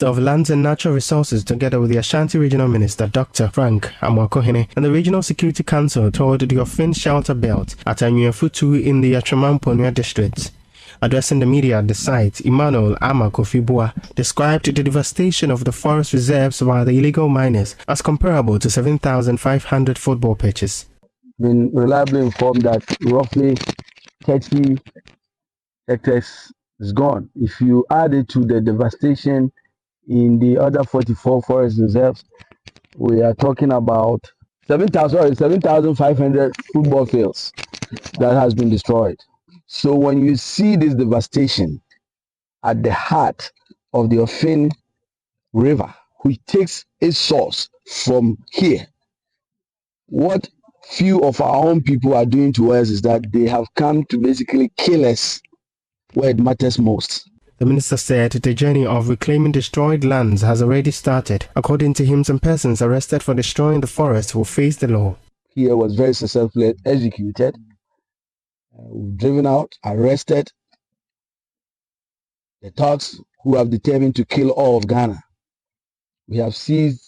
of Lands and Natural Resources, together with the Ashanti Regional Minister Dr. Frank Amwakohene and the Regional Security Council, toured the Ofin shelter belt at Anyuafutu in the Atramamponua district. Addressing the media at the site, Emmanuel Amakofibua described the devastation of the forest reserves by the illegal miners as comparable to 7,500 football pitches. Been reliably informed that roughly 30 hectares is gone. If you add it to the devastation in the other 44 forest reserves, we are talking about 7,500 football fields that has been destroyed. So when you see this devastation at the heart of the Ofin River, which takes its source from here, what few of our own people are doing to us is that they have come to basically kill us where it matters most. The minister said the journey of reclaiming destroyed lands has already started. According to him, some persons arrested for destroying the forest will face the law. Here was very successfully executed. We've driven out, arrested the thugs who have determined to kill all of Ghana. We have seized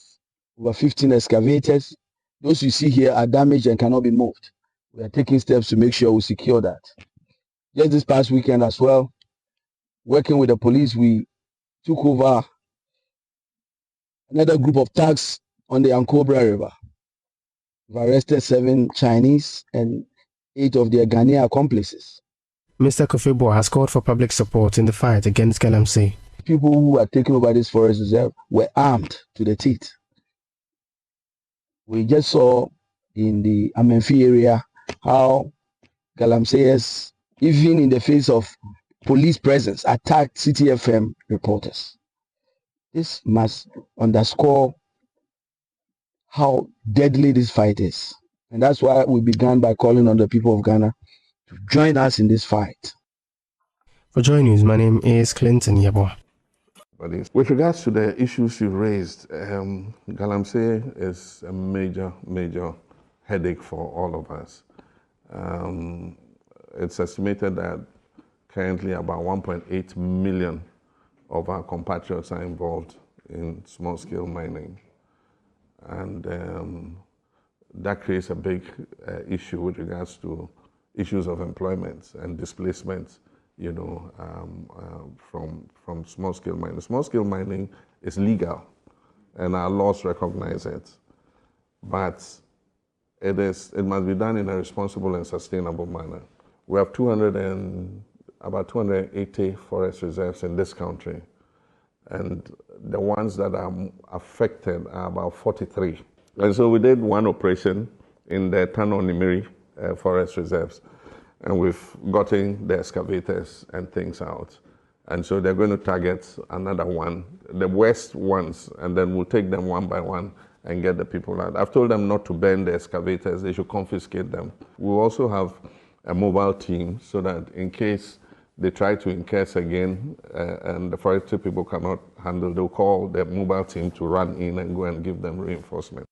over 15 excavators. Those you see here are damaged and cannot be moved. We are taking steps to make sure we secure that. Just this past weekend as well, working with the police, we took over another group of thugs on the Ankobra River. We've arrested 7 Chinese and 8 of their Ghanaian accomplices. Mr. Kofibua has called for public support in the fight against Galamsey. People who are taking over this forest reserve were armed to the teeth. We just saw in the Amenfi area how Galamseyers, even in the face of police presence, attacked CTFM reporters. This must underscore how deadly this fight is. And that's why we began by calling on the people of Ghana to join us in this fight. For Joy News, my name is Clinton Yeboah. With regards to the issues you raised, Galamsey is a major headache for all of us. It's estimated that currently about 1.8 million of our compatriots are involved in small-scale mining. And that creates a big issue with regards to issues of employment and displacement, you know, from small-scale mining. Small-scale mining is legal, and our laws recognize it, but it must be done in a responsible and sustainable manner. We have about 280 forest reserves in this country, and the ones that are affected are about 43. And so we did one operation in the Tano-Nimiri forest reserves, and we've gotten the excavators and things out. And so they're going to target another one, the worst ones, and then we'll take them one by one and get the people out. I've told them not to burn the excavators, they should confiscate them. We'll also have a mobile team so that in case they try to incurse again and the forestry people cannot handle, they'll call the mobile team to run in and go and give them reinforcement.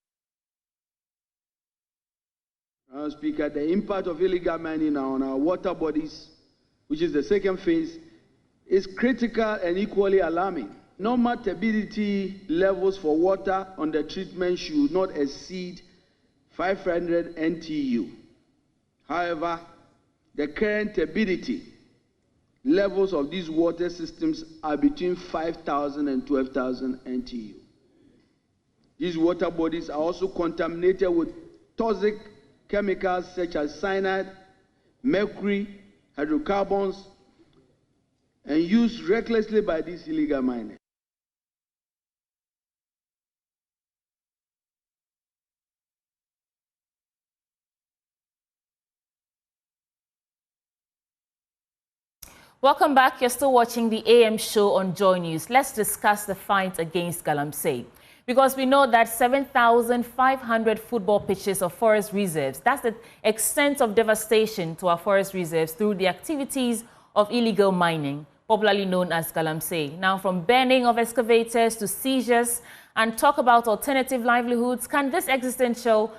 Speaker, the impact of illegal mining on our water bodies, which is the second phase, is critical and equally alarming. Normal turbidity levels for water under treatment should not exceed 500 NTU. However, the current turbidity levels of these water systems are between 5,000 and 12,000 NTU. These water bodies are also contaminated with toxic chemicals such as cyanide, mercury, hydrocarbons, and used recklessly by these illegal miners. Welcome back. You're still watching the AM show on Joy News. Let's discuss the fight against Galamsey. Because we know that 7,500 football pitches of forest reserves, that's the extent of devastation to our forest reserves through the activities of illegal mining, popularly known as Galamsey. Now, from burning of excavators to seizures, and talk about alternative livelihoods, can this existential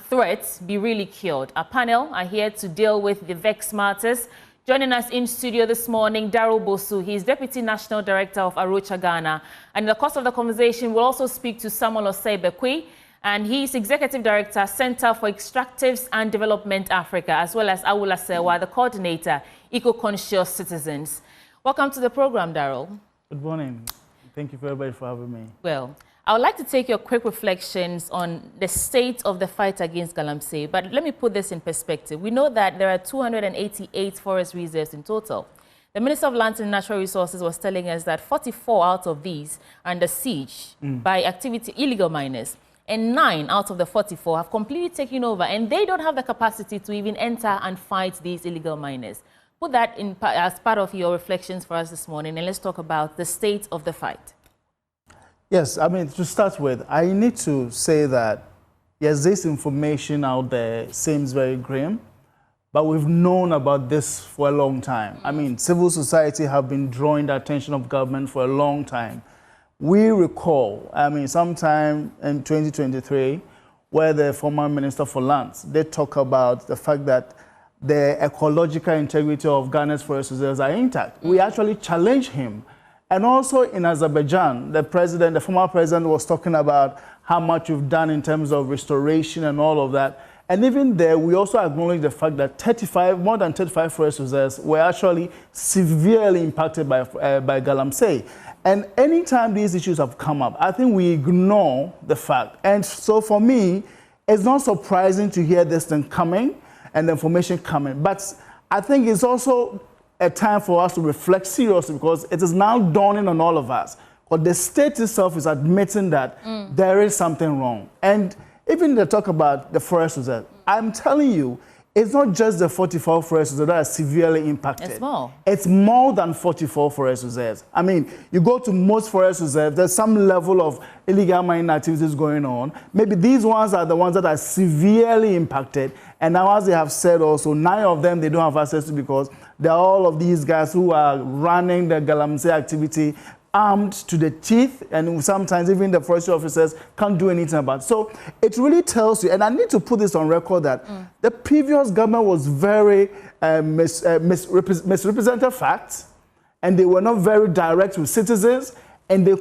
threat be really cured? Our panel are here to deal with the vexed matters. Joining us in studio this morning, Daryl Bosu. He is Deputy National Director of Arocha Ghana. And in the course of the conversation, we'll also speak to Samuel Osei-Bekwai, and he's Executive Director, Center for Extractives and Development Africa, as well as Awula Sewa, the Coordinator, Eco-Conscious Citizens. Welcome to the program, Daryl. Good morning. Thank you very much for having me. Well, I would like to take your quick reflections on the state of the fight against Galamsey, but let me put this in perspective. We know that there are 288 forest reserves in total. The Minister of Lands and Natural Resources was telling us that 44 out of these are under siege by illegal miners, and 9 out of the 44 have completely taken over, and they don't have the capacity to even enter and fight these illegal miners. Put that in as part of your reflections for us this morning, and let's talk about the state of the fight. Yes, I mean, to start with, I need to say that, yes, this information out there seems very grim, but we've known about this for a long time. I mean, civil society have been drawing the attention of government for a long time. We recall, I mean, sometime in 2023, where the former Minister for Lands, they talk about the fact that the ecological integrity of Ghana's forest reserves are intact. We actually challenged him. And also in Azerbaijan, the former president was talking about how much we've done in terms of restoration and all of that. And even there, we also acknowledge the fact that more than 35 forest reserves were actually severely impacted by Galamsey. And anytime these issues have come up, I think we ignore the fact. And so for me, it's not surprising to hear this thing coming and the information coming. But I think it's also a time for us to reflect seriously, because it is now dawning on all of us. But the state itself is admitting that there is something wrong. And even they talk about the forest reserve, I'm telling you, it's not just the 44 forest reserves that are severely impacted. It's more. It's more than 44 forest reserves. I mean, you go to most forest reserves, there's some level of illegal mining activities going on. Maybe these ones are the ones that are severely impacted. And now, as they have said also, 9 of them they don't have access to, because there are all of these guys who are running the Galamsey activity armed to the teeth, and sometimes even the forestry officers can't do anything about it. So it really tells you, and I need to put this on record, that the previous government was very misrepresented facts, and they were not very direct with citizens, and they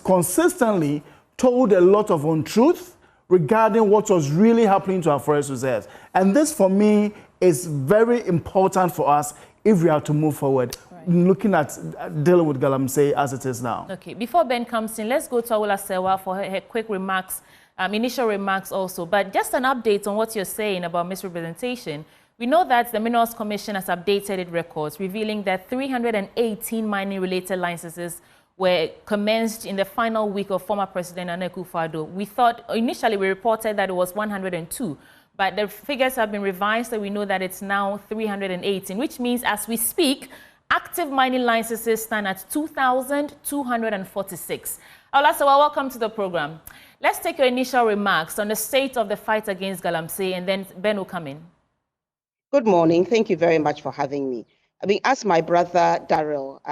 consistently told a lot of untruth regarding what was really happening to our forest reserves. And this, for me, is very important for us if we are to move forward, looking at dealing with Galamsey as it is now. Okay, before Ben comes in, let's go to Awula Sewa for her quick remarks, initial remarks also. But just an update on what you're saying about misrepresentation. We know that the Minerals Commission has updated its records, revealing that 318 mining-related licenses were commenced in the final week of former President Nana Akufo-Addo. We thought, initially we reported that it was 102, but the figures have been revised, so we know that it's now 318, which means as we speak, active mining licenses stand at 2,246. Awula Sewa, welcome to the program. Let's take your initial remarks on the state of the fight against Galamsey, and then Ben will come in. Good morning. Thank you very much for having me. I mean, as my brother Daryl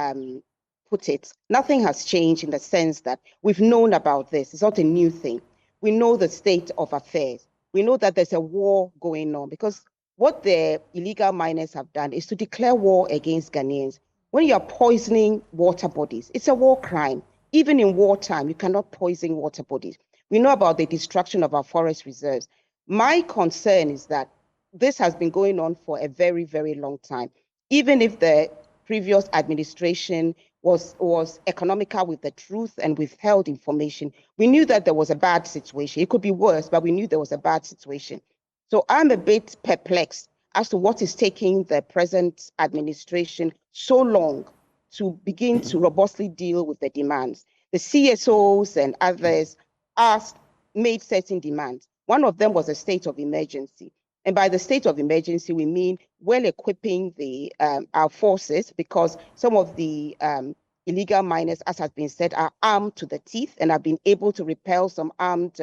put it, nothing has changed in the sense that we've known about this. It's not a new thing. We know the state of affairs. We know that there's a war going on, because what the illegal miners have done is to declare war against Ghanaians. When you are poisoning water bodies, it's a war crime. Even in wartime, you cannot poison water bodies. We know about the destruction of our forest reserves. My concern is that this has been going on for a very, very long time. Even if the previous administration was economical with the truth and withheld information, we knew that there was a bad situation. It could be worse, but we knew there was a bad situation. So I'm a bit perplexed as to what is taking the present administration so long to begin to robustly deal with the demands. The CSOs and others made certain demands. One of them was a state of emergency. And by the state of emergency, we mean well equipping our forces, because some of the illegal miners, as has been said, are armed to the teeth and have been able to repel some armed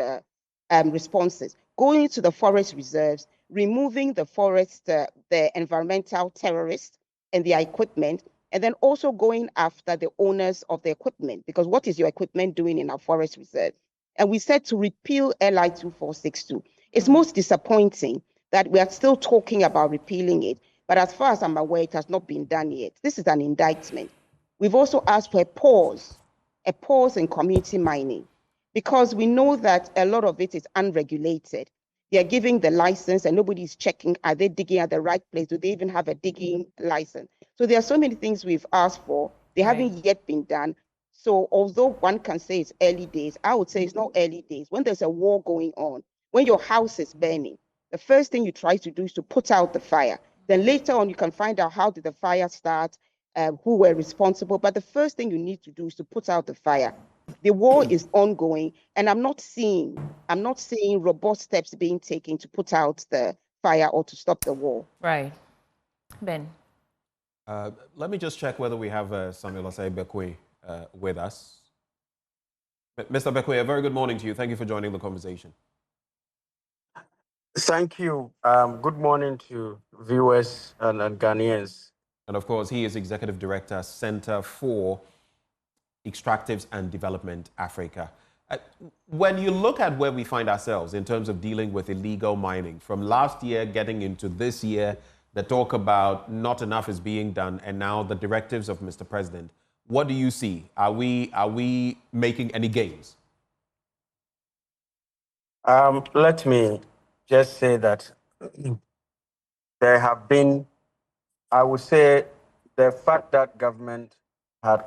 responses. Going to the forest reserves, removing the forest, the environmental terrorists and their equipment, and then also going after the owners of the equipment, because what is your equipment doing in our forest reserve? And we said to repeal LI 2462. It's most disappointing that we are still talking about repealing it. But as far as I'm aware, it has not been done yet. This is an indictment. We've also asked for a pause in community mining, because we know that a lot of it is unregulated. They're giving the license and nobody's checking, are they digging at the right place? Do they even have a digging license? So there are so many things we've asked for. They haven't yet been done. So although one can say it's early days, I would say it's not early days. When there's a war going on, when your house is burning, the first thing you try to do is to put out the fire. Then later on, you can find out how did the fire start, who were responsible. But the first thing you need to do is to put out the fire. The war is ongoing, and I'm not seeing robust steps being taken to put out the fire or to stop the war. Right. Ben. Let me just check whether we have Samuel Osei Bekwe with us. Mr. Bekwe, a very good morning to you. Thank you for joining the conversation. Thank you. Good morning to viewers and Ghanaians. And of course, he is Executive Director, Center for Extractives and Development Africa. When you look at where we find ourselves in terms of dealing with illegal mining, from last year getting into this year, the talk about not enough is being done, and now the directives of Mr. President, what do you see? Are we making any gains? Let me just say that there have been, I would say, the fact that government had,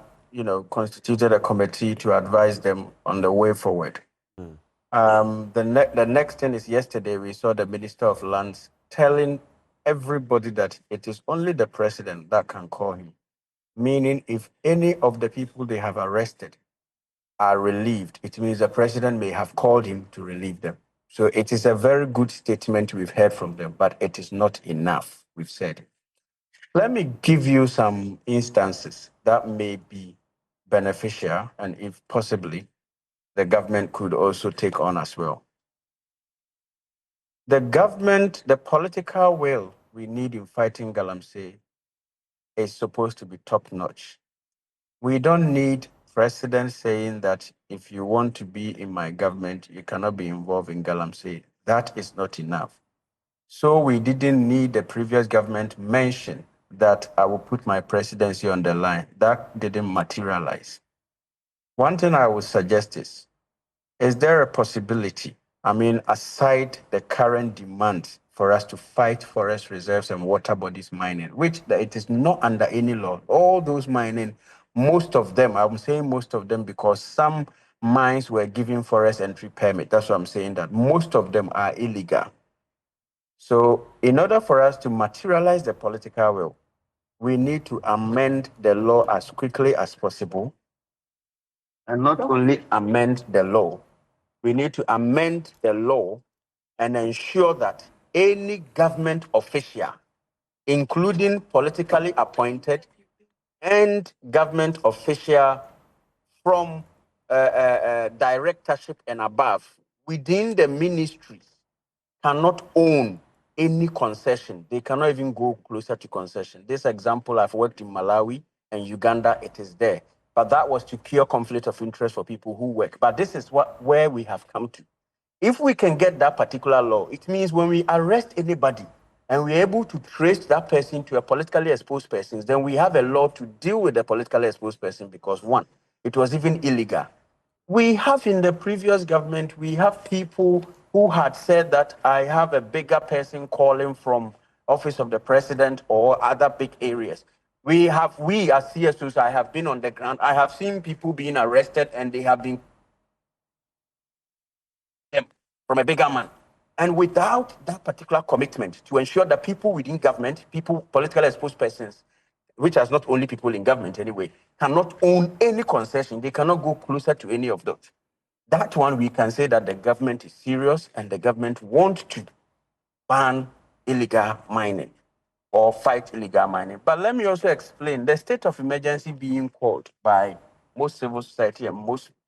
constituted a committee to advise them on the way forward. The next thing is, yesterday we saw the Minister of Lands telling everybody that it is only the president that can call him. Meaning, if any of the people they have arrested are relieved, it means the president may have called him to relieve them. So it is a very good statement we've heard from them, but it is not enough, we've said. Let me give you some instances that may be beneficial, and if possibly, the government could also take on as well. The government, the political will we need in fighting Galamsey is supposed to be top-notch. We don't need president saying that if you want to be in my government, you cannot be involved in Galamsey. That is not enough. So we didn't need the previous government mention that I will put my presidency on the line. That didn't materialize. One thing I would suggest is there a possibility, aside the current demand for us to fight forest reserves and water bodies mining, which it is not under any law. All those mining, most of them, I'm saying most of them because some mines were given forest entry permit. That's what I'm saying, that most of them are illegal. So in order for us to materialize the political will, we need to amend the law as quickly as possible. And not only amend the law, we need to amend the law and ensure that any government official, including politically appointed and government official from directorship and above, within the ministries, cannot own any concession. They cannot even go closer to concession. This example, I've worked in Malawi and Uganda, it is there. But that was to cure conflict of interest for people who work. But this is where we have come to. If we can get that particular law, it means when we arrest anybody and we're able to trace that person to a politically exposed person, then we have a law to deal with the politically exposed person because, one, it was even illegal. We have in the previous government, we have people who had said that I have a bigger person calling from office of the president or other big areas. We as CSOs, I have been on the ground. I have seen people being arrested and they have been from a bigger man. And without that particular commitment to ensure that people within government, people, politically exposed persons, which is not only people in government anyway, cannot own any concession. They cannot go closer to any of those. That one, we can say that the government is serious and the government wants to ban illegal mining or fight illegal mining. But let me also explain the state of emergency being called by most civil society and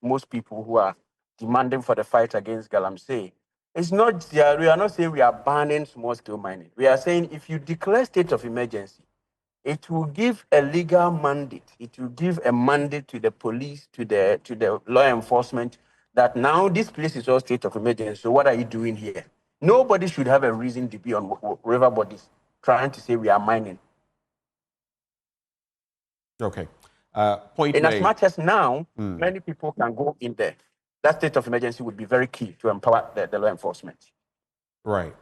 most people who are demanding for the fight against Galamsey. It's not, we are not saying we are banning small-scale mining. We are saying if you declare state of emergency, it will give a legal mandate. It will give a mandate to the police, to the law enforcement, that now this place is all state of emergency. So what are you doing here? Nobody should have a reason to be on river bodies trying to say we are mining. Okay. Point In as made. much as now, many people can go in there. That state of emergency would be very key to empower the law enforcement. Right.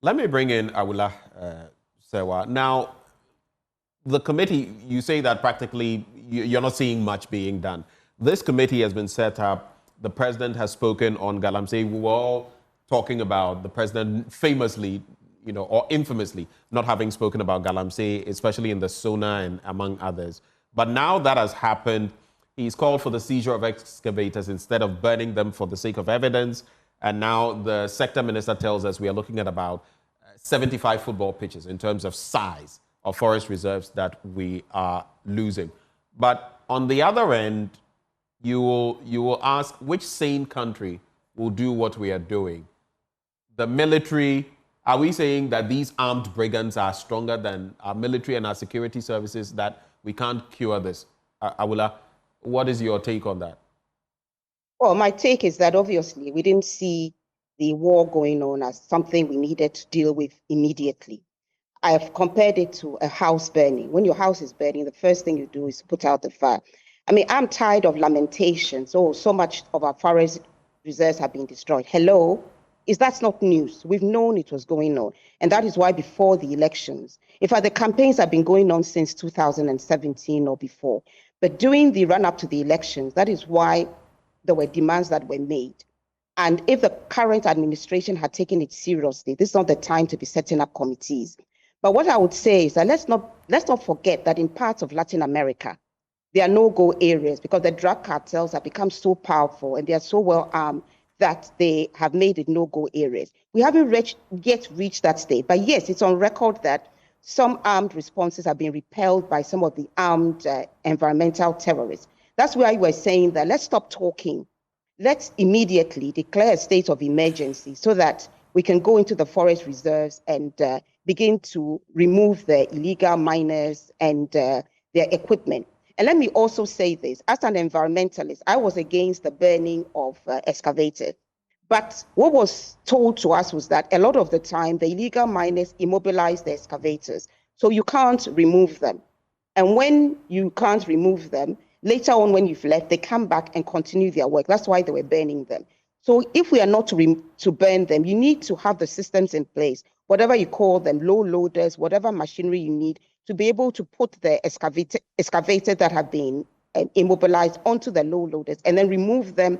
Let me bring in Awula Sewa. Now, the committee, you say that practically you're not seeing much being done. This committee has been set up. The president has spoken on Galamsey. We were all talking about the president famously, or infamously, not having spoken about Galamsey, especially in the SONA and among others. But now that has happened, he's called for the seizure of excavators instead of burning them for the sake of evidence. And now the sector minister tells us we are looking at about 75 football pitches in terms of size of forest reserves that we are losing. But on the other end, you will ask which sane country will do what we are doing? The military, are we saying that these armed brigands are stronger than our military and our security services, that we can't cure this? Awula, what is your take on that? Well, my take is that obviously we didn't see the war going on as something we needed to deal with immediately. I have compared it to a house burning. When your house is burning, the first thing you do is put out the fire. I mean, I'm tired of lamentations. Oh, so much of our forest reserves have been destroyed. Hello? That's not news. We've known it was going on. And that is why before the elections, in fact, the campaigns have been going on since 2017 or before. But during the run-up to the elections, that is why there were demands that were made. And if the current administration had taken it seriously, this is not the time to be setting up committees. But what I would say is that let's not forget that in parts of Latin America, there are no-go areas because the drug cartels have become so powerful and they are so well armed that they have made it no-go areas. We haven't yet reached that state. But yes, it's on record that some armed responses have been repelled by some of the armed environmental terrorists. That's why we're saying that let's stop talking. Let's immediately declare a state of emergency so that we can go into the forest reserves and begin to remove the illegal miners and their equipment. And let me also say this, as an environmentalist, I was against the burning of excavators. But what was told to us was that a lot of the time, the illegal miners immobilize the excavators, so you can't remove them. And when you can't remove them, later on when you've left, they come back and continue their work. That's why they were burning them. So if we are not to burn them, you need to have the systems in place, whatever you call them, low loaders, whatever machinery you need, to be able to put the excavator that have been immobilized onto the low loaders and then remove them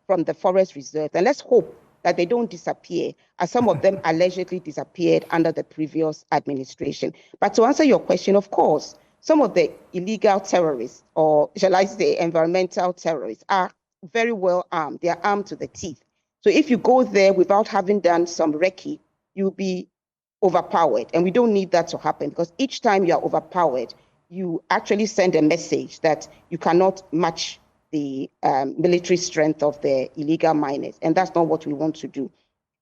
from the forest reserve. And let's hope that they don't disappear, as some of them allegedly disappeared under the previous administration. But to answer your question, of course, some of the illegal terrorists, or shall I say environmental terrorists, are very well armed. They are armed to the teeth. So if you go there without having done some recce, you'll be overpowered. And we don't need that to happen because each time you are overpowered, you actually send a message that you cannot match the military strength of the illegal miners. And that's not what we want to do.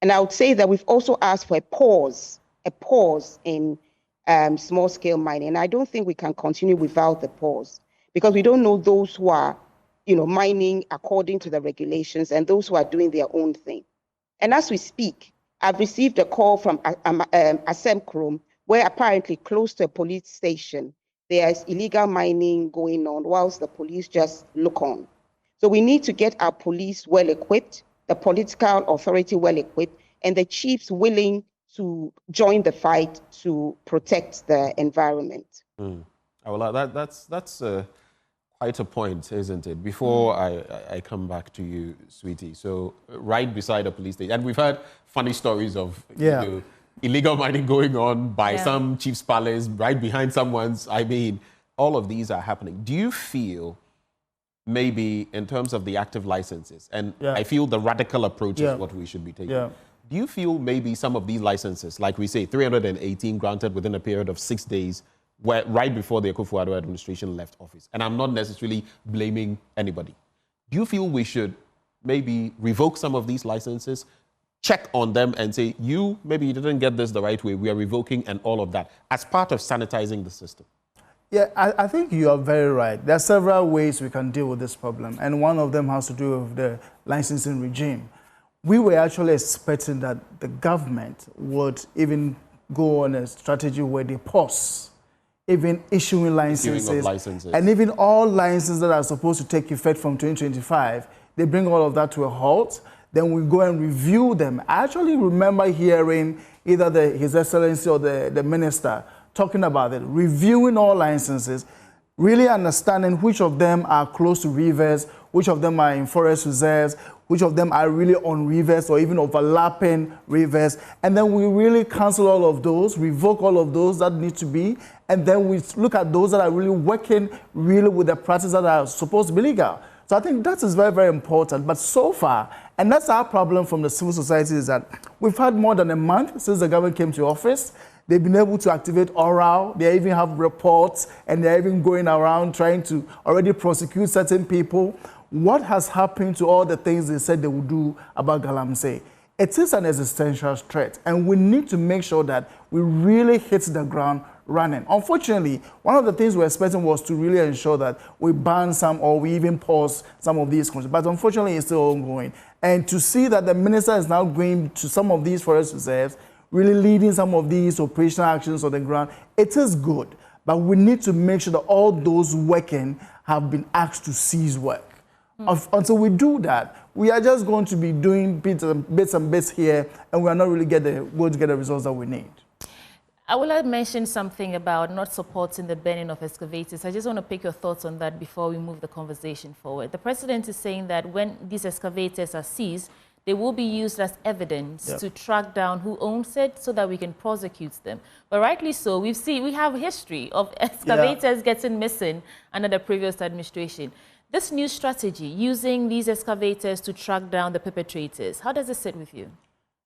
And I would say that we've also asked for a pause in small-scale mining. And I don't think we can continue without the pause because we don't know those who are mining according to the regulations and those who are doing their own thing. And as we speak, I've received a call from Asem Krom, where apparently close to a police station, there's illegal mining going on whilst the police just look on. So we need to get our police well-equipped, the political authority well-equipped, and the chiefs willing to join the fight to protect the environment. Well, that's quite a point, isn't it? Before I come back to you, sweetie. So right beside a police station, and we've heard funny stories of illegal mining going on by some chief's palace, right behind someone's. I mean, all of these are happening. Do you feel maybe in terms of the active licenses, and I feel the radical approach is what we should be taking. Do you feel maybe some of these licenses, like we say, 318 granted within a period of 6 days, were right before the Akufo-Addo administration left office? And I'm not necessarily blaming anybody. Do you feel we should maybe revoke some of these licenses, check on them and say, maybe you didn't get this the right way, we are revoking and all of that, as part of sanitizing the system? Yeah, I think you are very right. There are several ways we can deal with this problem, and one of them has to do with the licensing regime. We were actually expecting that the government would even go on a strategy where they pause even issuing licenses, and even all licenses that are supposed to take effect from 2025, they bring all of that to a halt. Then we go and review them. I actually remember hearing either His Excellency or the Minister talking about it, reviewing all licenses, really understanding which of them are close to rivers, which of them are in forest reserves, which of them are really on rivers or even overlapping rivers. And then we really cancel all of those, revoke all of those that need to be, and then we look at those that are really working really with the practices that are supposed to be legal. So I think that is very, very important. But so far, and that's our problem from the civil society, is that we've had more than a month since the government came to office. They've been able to activate oral. They even have reports, and they're even going around trying to already prosecute certain people. What has happened to all the things they said they would do about Galamsey? It is an existential threat, and we need to make sure that we really hit the ground running. Unfortunately, one of the things we're expecting was to really ensure that we ban some or we even pause some of these concerns, but unfortunately it's still ongoing. And to see that the minister is now going to some of these forest reserves, really leading some of these operational actions on the ground, it is good, but we need to make sure that all those working have been asked to cease work. Until we do that, we are just going to be doing bits and bits here, and we are not really going to get the results that we need. I would like to mention something about not supporting the burning of excavators. I just want to pick your thoughts on that before we move the conversation forward. The president is saying that when these excavators are seized, they will be used as evidence to track down who owns it so that we can prosecute them. But rightly so, we have a history of excavators getting missing under the previous administration. This new strategy, using these excavators to track down the perpetrators, how does it sit with you?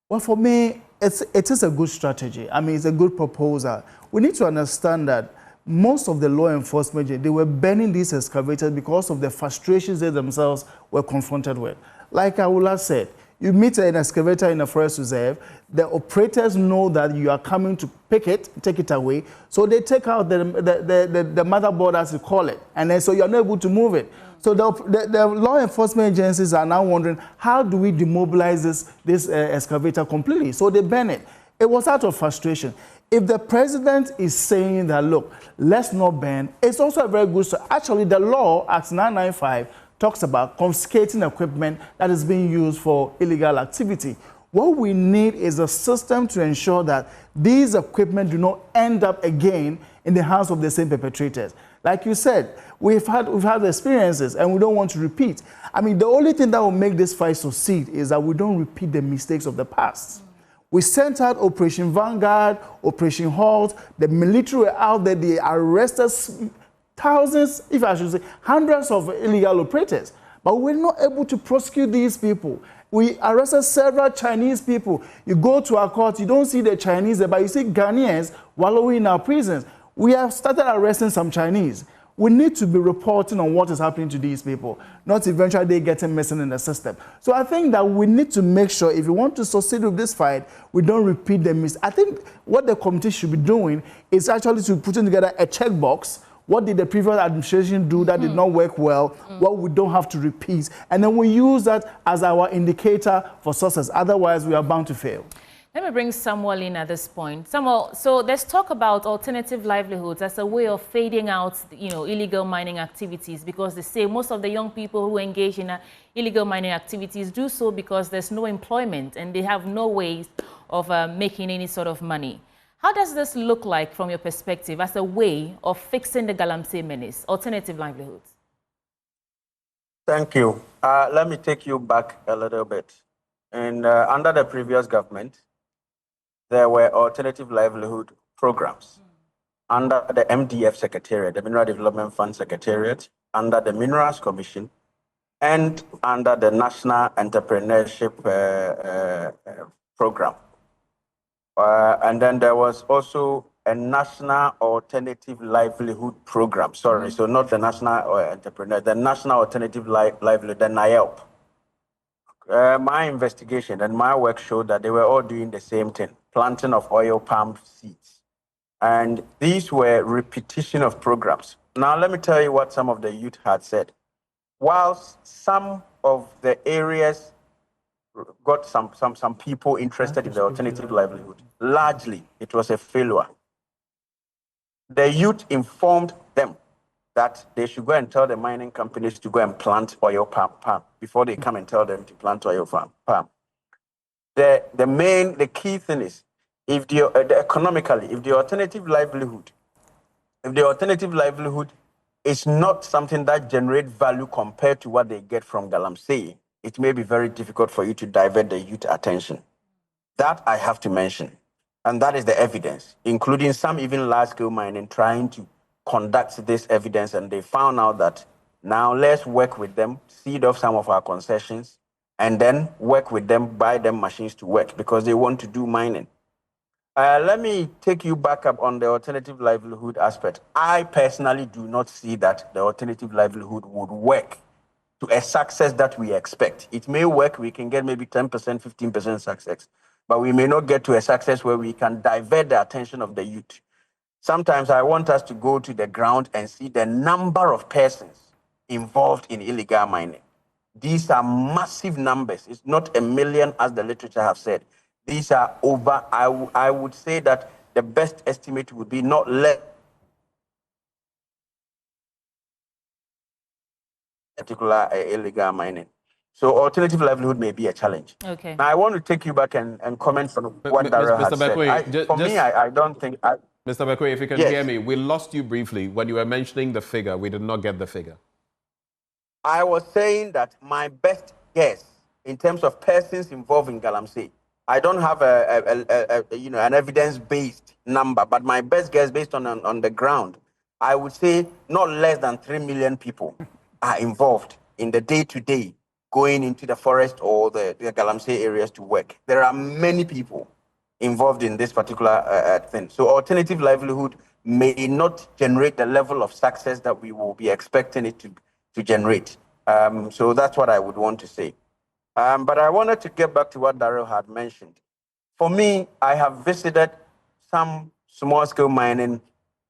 Well, for me, it is a good strategy. I mean, it's a good proposal. We need to understand that most of the law enforcement, they were burning these excavators because of the frustrations they themselves were confronted with. Like Awula said, you meet an excavator in a forest reserve, the operators know that you are coming to pick it, take it away, so they take out the motherboard, as you call it, and then so you're not able to move it. So the law enforcement agencies are now wondering, how do we demobilize this excavator completely? So they ban it. It was out of frustration. If the president is saying that, look, let's not ban, it's also a very good story. Actually, the law, Act 995, talks about confiscating equipment that is being used for illegal activity. What we need is a system to ensure that these equipment do not end up again in the hands of the same perpetrators. Like you said, we've had experiences and we don't want to repeat. I mean, the only thing that will make this fight succeed is that we don't repeat the mistakes of the past. We sent out Operation Vanguard, Operation Halt, the military were out there, they arrested thousands, if I should say, hundreds of illegal operators. But we're not able to prosecute these people. We arrested several Chinese people. You go to our court, you don't see the Chinese there, but you see Ghanaians wallowing in our prisons. We have started arresting some Chinese. We need to be reporting on what is happening to these people, not eventually they getting missing in the system. So I think that we need to make sure, if we want to succeed with this fight, we don't repeat the mistakes. I think what the committee should be doing is actually to putting together a checkbox. What did the previous administration do that did not work well? What we don't have to repeat. And then we use that as our indicator for success. Otherwise, we are bound to fail. Let me bring Samuel in at this point. Samuel, so let's talk about alternative livelihoods as a way of fading out, illegal mining activities, because they say most of the young people who engage in illegal mining activities do so because there's no employment and they have no ways of making any sort of money. How does this look like from your perspective as a way of fixing the Galamsey menace, alternative livelihoods? Thank you. Let me take you back a little bit. And under the previous government, there were alternative livelihood programs under the MDF Secretariat, the Mineral Development Fund Secretariat, under the Minerals Commission, and under the National Entrepreneurship Program. And then there was also a National Alternative Livelihood Program. Sorry, so not the National Entrepreneur, the National Alternative Livelihood, the NIELP. My investigation and my work showed that they were all doing the same thing, planting of oil palm seeds. And these were repetition of programs. Now, let me tell you what some of the youth had said. Whilst some of the areas got some people interested in the alternative livelihood, largely, it was a failure. The youth informed them that they should go and tell the mining companies to go and plant oil palm before they come and tell them to plant oil palm. The key thing is, if economically, if the alternative livelihood is not something that generates value compared to what they get from Galamsey, it may be very difficult for you to divert the youth attention. That I have to mention. And that is the evidence, including some even large-scale mining trying to conduct this evidence, and they found out that now let's work with them, cede off some of our concessions, and then work with them, buy them machines to work because they want to do mining. Let me take you back up on the alternative livelihood aspect. I personally do not see that the alternative livelihood would work to a success that we expect. It may work, we can get maybe 10%, 15% success, but we may not get to a success where we can divert the attention of the youth. Sometimes I want us to go to the ground and see the number of persons involved in illegal mining. These are massive numbers. It's not a million as the literature have said. These are over, I would say that the best estimate would be not less particular illegal mining. So alternative livelihood may be a challenge. Okay. Now I want to take you back and comment on what Darrell has said. I don't think... Mr. Bekwe, if you can hear me, we lost you briefly. When you were mentioning the figure, we did not get the figure. I was saying that my best guess in terms of persons involved in Galamsey, I don't have an evidence-based number, but my best guess based on the ground, I would say not less than 3 million people are involved in the day-to-day going into the forest or the Galamsey areas to work. There are many people involved in this particular thing. So alternative livelihood may not generate the level of success that we will be expecting it to generate. So that's what I would want to say. But I wanted to get back to what Darrell had mentioned. For me, I have visited some small-scale mining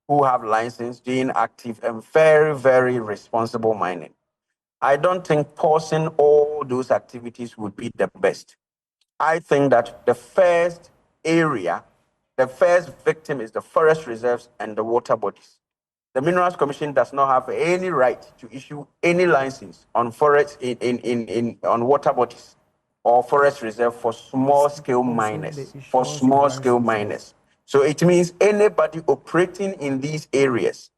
who have license, doing active and very, very responsible mining. I don't think pausing all those activities would be the best. I think that the first victim is the forest reserves and the water bodies. The Minerals Commission does not have any right to issue any license on forest on water bodies or forest reserve for small-scale miners. So it means anybody operating in these areas,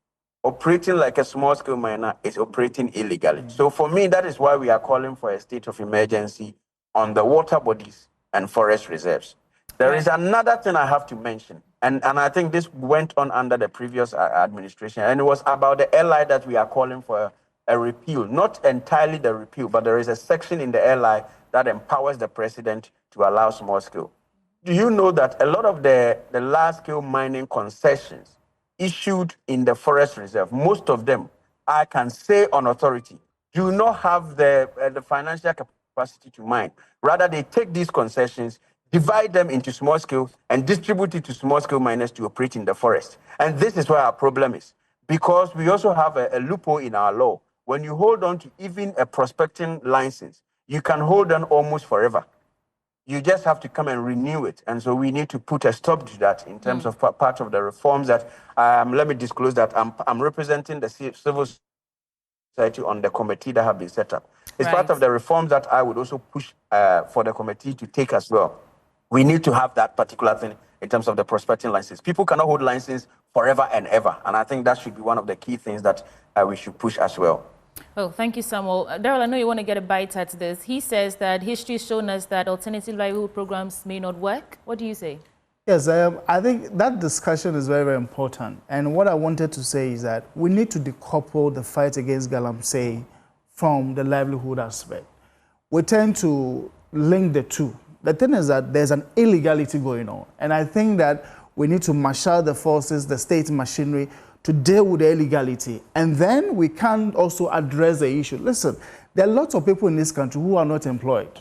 operating like a small-scale miner, is operating illegally. So for me, that is why we are calling for a state of emergency on the water bodies and forest reserves. There is another thing I have to mention, and I think this went on under the previous administration, and it was about the LI that we are calling for a repeal. Not entirely the repeal, but there is a section in the LI that empowers the president to allow small-scale. Do you know that a lot of the large-scale mining concessions issued in the forest reserve, most of them, I can say on authority, do not have the financial capacity to mine. Rather, they take these concessions, divide them into small scale, and distribute it to small scale miners to operate in the forest. And this is where our problem is, because we also have a loophole in our law. When you hold on to even a prospecting license, you can hold on almost forever. You just have to come and renew it. And so we need to put a stop to that in terms of part of the reforms that, let me disclose that I'm representing the civil society on the committee that have been set up. It's part of the reforms that I would also push for the committee to take as well. We need to have that particular thing in terms of the prospecting license. People cannot hold license forever and ever. And I think that should be one of the key things that we should push as well. Oh, thank you, Samuel. Darrell, I know you want to get a bite at this. He says that history has shown us that alternative livelihood programs may not work. What do you say? Yes, I think that discussion is very, very important. And what I wanted to say is that we need to decouple the fight against Galamsey from the livelihood aspect. We tend to link the two. The thing is that there's an illegality going on. And I think that we need to marshal the forces, the state machinery, to deal with the illegality. And then we can also address the issue. Listen, there are lots of people in this country who are not employed.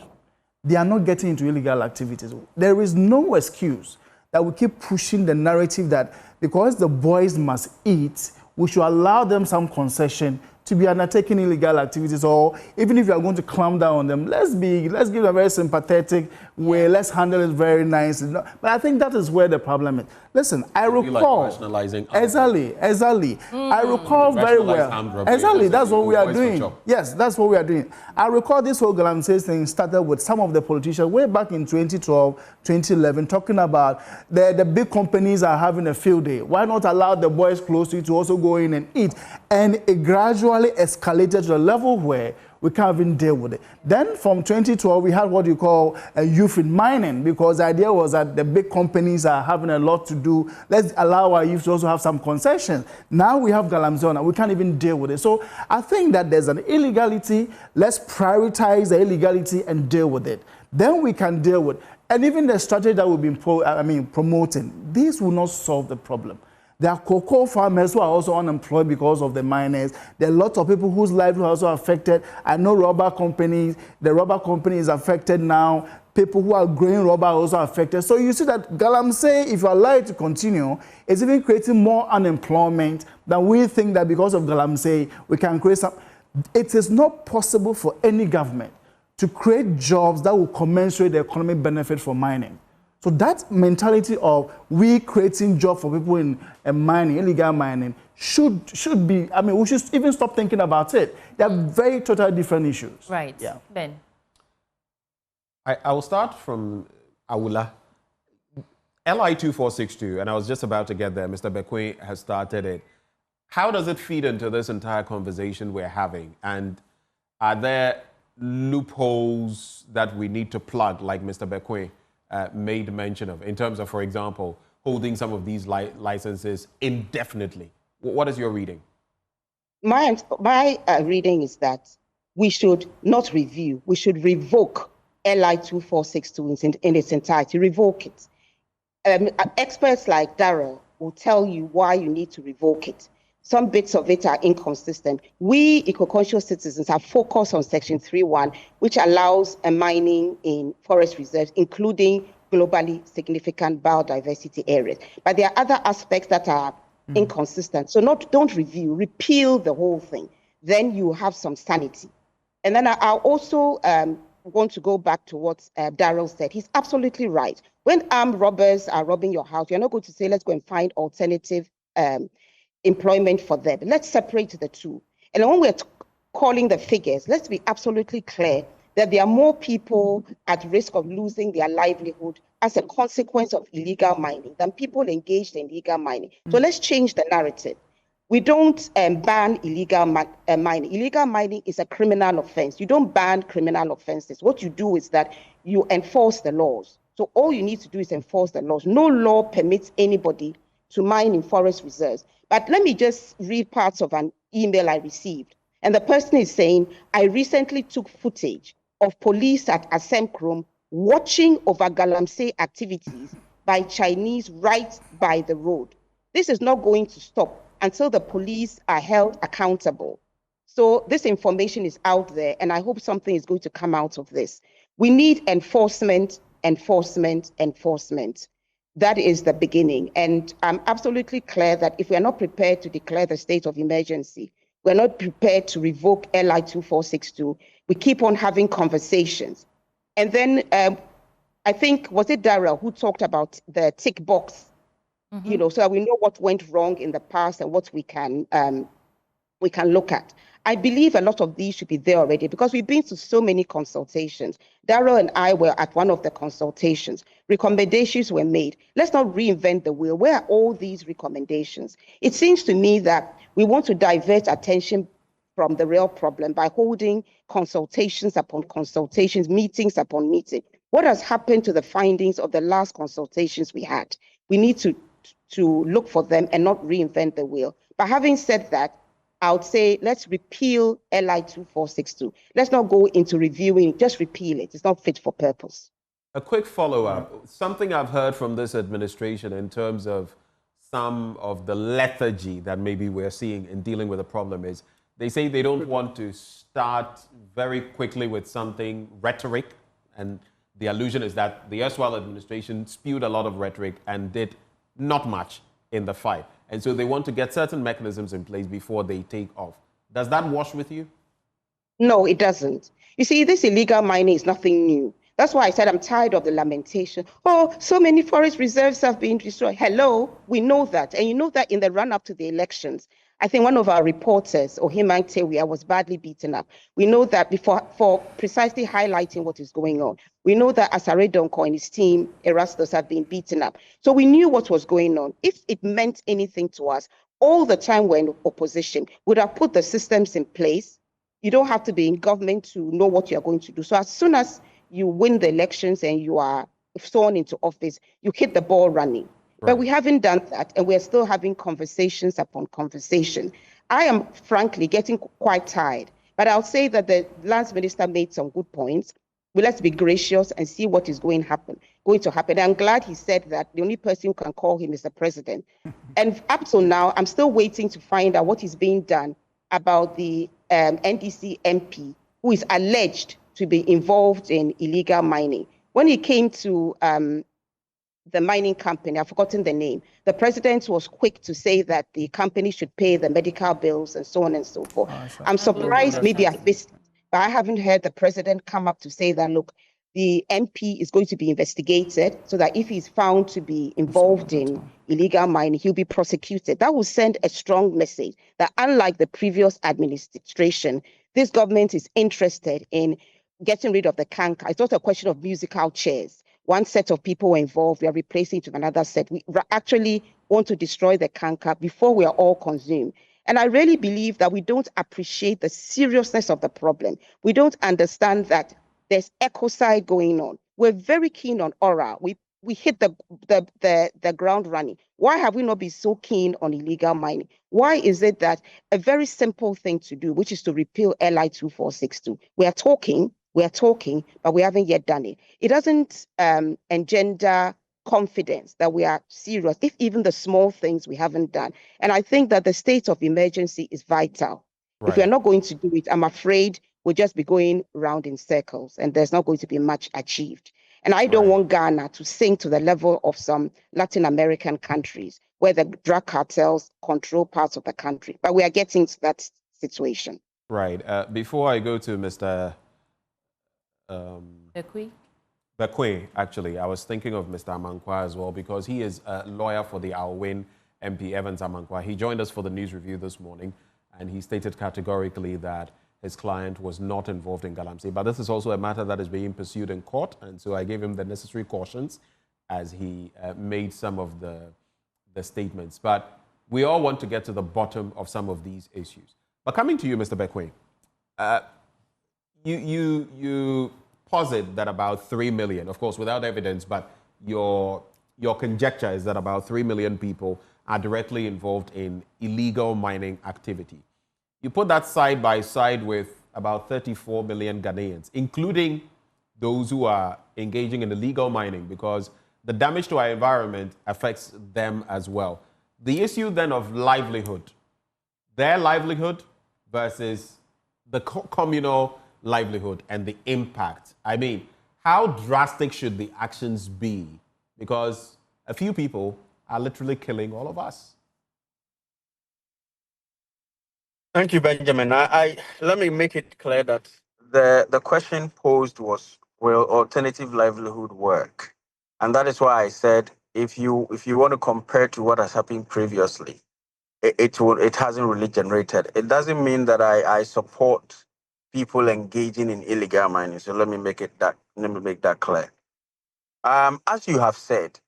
They are not getting into illegal activities. There is no excuse that we keep pushing the narrative that because the boys must eat, we should allow them some concession to be undertaking illegal activities, or even if you are going to clamp down on them, let's give them a very sympathetic way. Let's handle it very nicely. But I think that is where the problem is. Listen, I recall exactly. I recall very well. Exactly, that's what we are doing. Yes, that's what we are doing. I recall this whole Galamsey thing started with some of the politicians way back in 2012, 2011, talking about the big companies are having a field day. Why not allow the boys close to you to also go in and eat? And it gradually escalated to a level where we can't even deal with it. Then from 2012, we had what you call a youth in mining, because the idea was that the big companies are having a lot to do. Let's allow our youth to also have some concessions. Now we have Galamsey, and we can't even deal with it. So I think that there's an illegality. Let's prioritize the illegality and deal with it. Then we can deal with, and even the strategy that we've been promoting, this will not solve the problem. There are cocoa farmers who are also unemployed because of the miners. There are lots of people whose lives are also affected. I know rubber companies. The rubber company is affected now. People who are growing rubber are also affected. So you see that Galamsey, if you allow it to continue, is even creating more unemployment than we think that because of Galamsey we can create some. It is not possible for any government to create jobs that will commensurate the economic benefit for mining. So that mentality of we creating jobs for people in mining, illegal mining, should be, I mean, we should even stop thinking about it. They are very totally different issues. Right. Yeah. Ben. I will start from Awula. LI 2462, and I was just about to get there. Mr. Bekwe has started it. How does it feed into this entire conversation we're having? And are there loopholes that we need to plug, like Mr. Bekwe made mention of, in terms of, for example, holding some of these licenses indefinitely? What is your reading? My reading is that we should not review, we should revoke LI 2462 in its entirety, revoke it. Experts like Darrell will tell you why you need to revoke it. Some bits of it are inconsistent. We eco-conscious citizens are focused on Section 3.1, which allows mining in forest reserves, including globally significant biodiversity areas. But there are other aspects that are inconsistent. So don't review, repeal the whole thing. Then you have some sanity. And then I also want to go back to what Darrell said. He's absolutely right. When armed robbers are robbing your house, you're not going to say, let's go and find alternative employment for them. Let's separate the two. And when we're calling the figures, let's be absolutely clear that there are more people at risk of losing their livelihood as a consequence of illegal mining than people engaged in illegal mining. So let's change the narrative. We don't ban illegal mining. Illegal mining is a criminal offense. You don't ban criminal offenses. What you do is that you enforce the laws. So all you need to do is enforce the laws. No law permits anybody to mine in forest reserves. But let me just read parts of an email I received. And the person is saying, I recently took footage of police at Asemkrom watching over Galamsey activities by Chinese right by the road. This is not going to stop until the police are held accountable. So this information is out there, and I hope something is going to come out of this. We need enforcement, enforcement, enforcement. That is the beginning. And I'm absolutely clear that if we're not prepared to declare the state of emergency, we're not prepared to revoke LI 2462, we keep on having conversations. And then I think, was it Darrell who talked about the tick box, you know, so that we know what went wrong in the past and what we can look at. I believe a lot of these should be there already because we've been to so many consultations. Darrell and I were at one of the consultations. Recommendations were made. Let's not reinvent the wheel. Where are all these recommendations? It seems to me that we want to divert attention from the real problem by holding consultations upon consultations, meetings upon meetings. What has happened to the findings of the last consultations we had? We need to look for them and not reinvent the wheel. But having said that, I would say let's repeal LI 2462. Let's not go into reviewing, just repeal it. It's not fit for purpose. A quick follow-up. Something I've heard from this administration in terms of some of the lethargy that maybe we're seeing in dealing with the problem is they say they don't want to start very quickly with something rhetoric, and the allusion is that the erstwhile administration spewed a lot of rhetoric and did not much in the fight. And so they want to get certain mechanisms in place before they take off. Does that wash with you? No, it doesn't. You see, this illegal mining is nothing new. That's why I said I'm tired of the lamentation. Oh, so many forest reserves have been destroyed. Hello, we know that. And you know that in the run-up to the elections, I think one of our reporters, Ohimang Tewia, was badly beaten up. We know that for precisely highlighting what is going on. We know that Asare Donko and his team, Erastus, have been beaten up. So we knew what was going on. If it meant anything to us, all the time we're in opposition, would have put the systems in place. You don't have to be in government to know what you're going to do. So as soon as you win the elections and you are sworn into office, you hit the ball running. Right. But we haven't done that, and we're still having conversations upon conversation. I am frankly getting quite tired, but I'll say that the last minister made some good points. Well, let's be gracious and see what is going to happen. I'm glad he said that the only person who can call him is the president. And up till now, I'm still waiting to find out what is being done about the NDC MP who is alleged to be involved in illegal mining. When it came to the mining company, I've forgotten the name, the president was quick to say that the company should pay the medical bills and so on and so forth. I'm surprised, maybe I missed it, but I haven't heard the president come up to say that, look, the MP is going to be investigated so that if he's found to be involved in illegal mining, he'll be prosecuted. That will send a strong message that unlike the previous administration, this government is interested in getting rid of the canker. It's not a question of musical chairs. One set of people were involved, we are replacing to another set. We actually want to destroy the canker before we are all consumed. And I really believe that we don't appreciate the seriousness of the problem. We don't understand that there's ecocide going on. We're very keen on Aura. We hit the ground running. Why have we not been so keen on illegal mining? Why is it that a very simple thing to do, which is to repeal LI 2462, we are talking, but we haven't yet done it. It doesn't engender confidence that we are serious, if even the small things we haven't done. And I think that the state of emergency is vital. Right. If we're not going to do it, I'm afraid we'll just be going round in circles and there's not going to be much achieved. And I don't want Ghana to sink to the level of some Latin American countries where the drug cartels control parts of the country. But we are getting to that situation. Right. Before I go to Mr. Bekwe, actually, I was thinking of Mr. Amankwa as well because he is a lawyer for the Alwyn MP, Evans Amankwa. He joined us for the news review this morning and he stated categorically that his client was not involved in Galamsey. But this is also a matter that is being pursued in court, and so I gave him the necessary cautions as he made some of the statements. But we all want to get to the bottom of some of these issues. But coming to you, Mr. Bekwe, you posit that about 3 million, of course, without evidence, but your conjecture is that about 3 million people are directly involved in illegal mining activity. You put that side by side with about 34 million Ghanaians, including those who are engaging in illegal mining, because the damage to our environment affects them as well. The issue then of livelihood, their livelihood versus the communal livelihood and the impact. I mean, how drastic should the actions be? Because a few people are literally killing all of us. Thank you, Benjamin. Let me make it clear that the question posed was, will alternative livelihood work? And that is why I said, if you want to compare to what has happened previously, it hasn't really generated. It doesn't mean that I support people engaging in illegal mining. So let me make that clear. As you have said,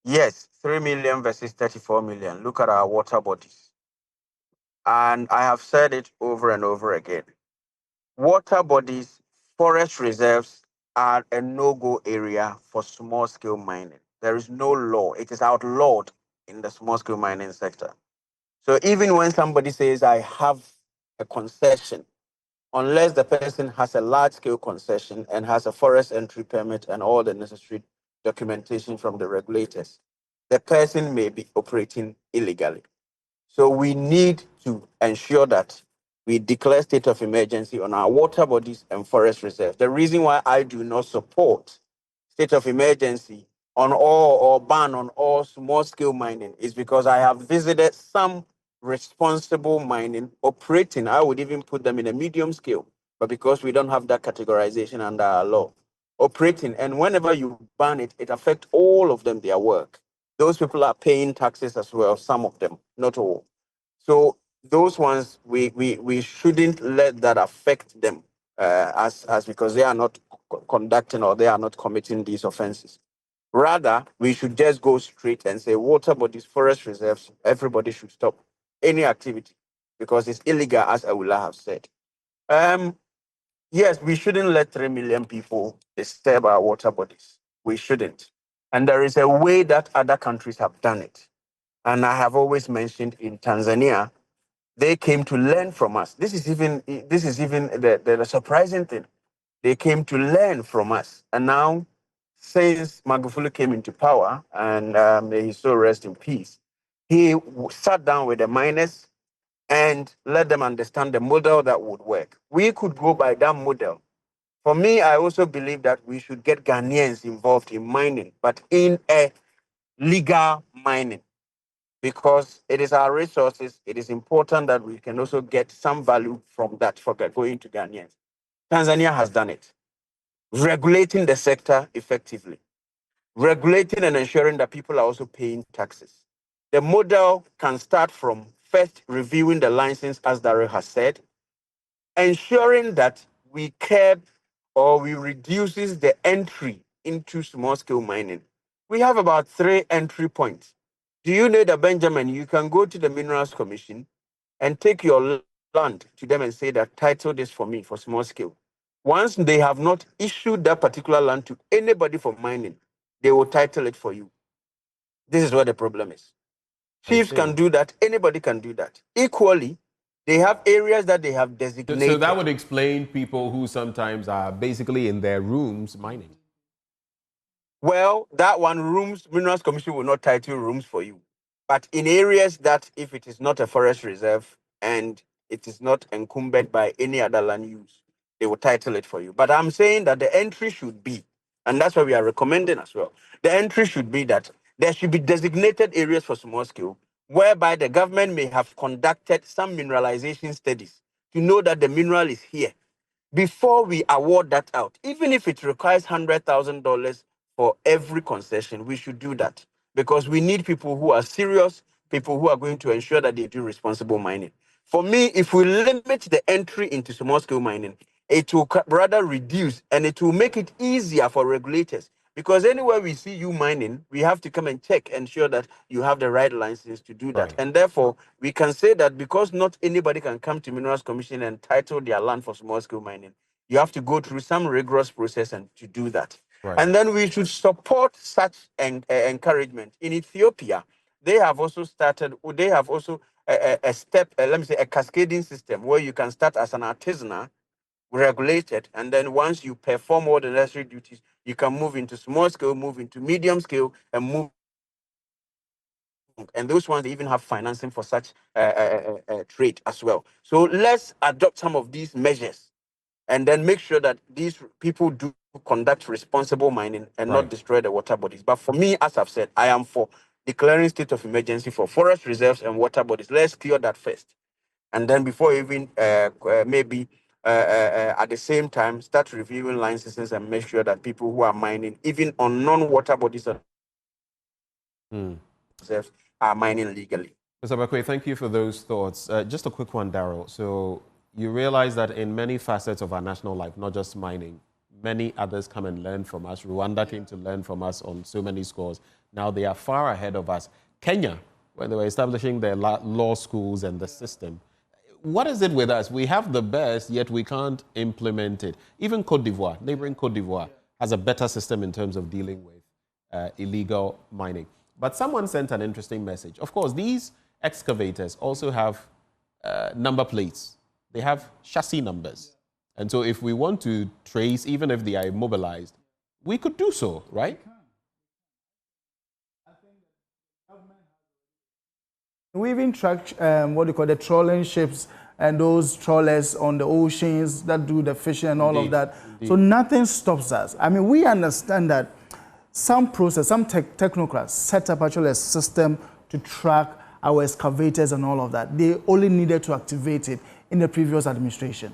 yes, 3 million versus 34 million. Look at our water bodies. And I have said it over and over again. Water bodies, forest reserves are a no-go area for small-scale mining. There is no law. It is outlawed in the small-scale mining sector. So even when somebody says, I have a concession, unless the person has a large-scale concession and has a forest entry permit and all the necessary documentation from the regulators, the person may be operating illegally. So we need to ensure that we declare state of emergency on our water bodies and forest reserves. The reason why I do not support state of emergency on all or ban on all small-scale mining is because I have visited some responsible mining, operating, I would even put them in a medium scale, but because we don't have that categorization under our law, operating, and whenever you ban it, it affects all of them, their work. Those people are paying taxes as well, some of them, not all. So those ones, we shouldn't let that affect them as because they are not conducting or they are not committing these offenses. Rather, we should just go straight and say water bodies, forest reserves, everybody should stop any activity because it's illegal, as Awula have said. Yes, we shouldn't let 3 million people disturb our water bodies. We shouldn't. And there is a way that other countries have done it. And I have always mentioned in Tanzania, they came to learn from us. This is even the surprising thing. They came to learn from us. And now, since Magufuli came into power, and may he so rest in peace, he sat down with the miners and let them understand the model that would work. We could go by that model. For me, I also believe that we should get Ghanaians involved in mining, but in a legal mining, because it is our resources. It is important that we can also get some value from that for going to Ghanaians. Tanzania has done it, regulating the sector effectively, regulating and ensuring that people are also paying taxes. The model can start from first reviewing the license, as Daryl has said, ensuring that we curb or we reduces the entry into small-scale mining. We have about 3 entry points. Do you know that, Benjamin, you can go to the Minerals Commission and take your land to them and say that title this for me for small scale. Once they have not issued that particular land to anybody for mining, they will title it for you. This is what the problem is. Chiefs can do that. Anybody can do that. Equally, they have areas that they have designated. So that would explain people who sometimes are basically in their rooms mining. Well, that one, Minerals Commission will not title rooms for you. But in areas that, if it is not a forest reserve and it is not encumbered by any other land use, they will title it for you. But I'm saying that the entry should be, and that's what we are recommending as well, the entry should be that there should be designated areas for small scale, whereby the government may have conducted some mineralization studies to know that the mineral is here before we award that out. Even if it requires $100,000 for every concession, we should do that, because we need people who are serious, people who are going to ensure that they do responsible mining. For me, if we limit the entry into small-scale mining, it will rather reduce, and it will make it easier for regulators. Because anywhere we see you mining, we have to come and check, ensure that you have the right license to do that. Right. And therefore, we can say that because not anybody can come to Minerals Commission and title their land for small-scale mining, you have to go through some rigorous process and to do that. Right. And then we should support such encouragement. In Ethiopia, they have also started, they have also a step, let me say, a cascading system where you can start as an artisanal, regulated, and then once you perform all the necessary duties, you can move into small scale, move into medium scale, and move. And those ones, they even have financing for such trade as well. So let's adopt some of these measures and then make sure that these people do conduct responsible mining and not destroy the water bodies. But for me, as I've said, I am for declaring state of emergency for forest reserves and water bodies. Let's clear that first. And then before even maybe at the same time, start reviewing licenses and make sure that people who are mining, even on non-water bodies are mining legally. Mr. Bakwe, thank you for those thoughts. Just a quick one, Daryl. So you realize that in many facets of our national life, not just mining, many others come and learn from us. Rwanda came to learn from us on so many scores. Now they are far ahead of us. Kenya, when they were establishing their law schools and the system, what is it with us? We have the best, yet we can't implement it. Even Cote d'Ivoire, neighboring Cote d'Ivoire, has a better system in terms of dealing with illegal mining. But someone sent an interesting message. Of course, these excavators also have number plates. They have chassis numbers. And so if we want to trace, even if they are immobilized, we could do so, right? We even track what you call the trawling ships and those trawlers on the oceans that do the fishing and all of that. Indeed. So nothing stops us. I mean, we understand that some process, some technocrats set up actually a system to track our excavators and all of that. They only needed to activate it in the previous administration.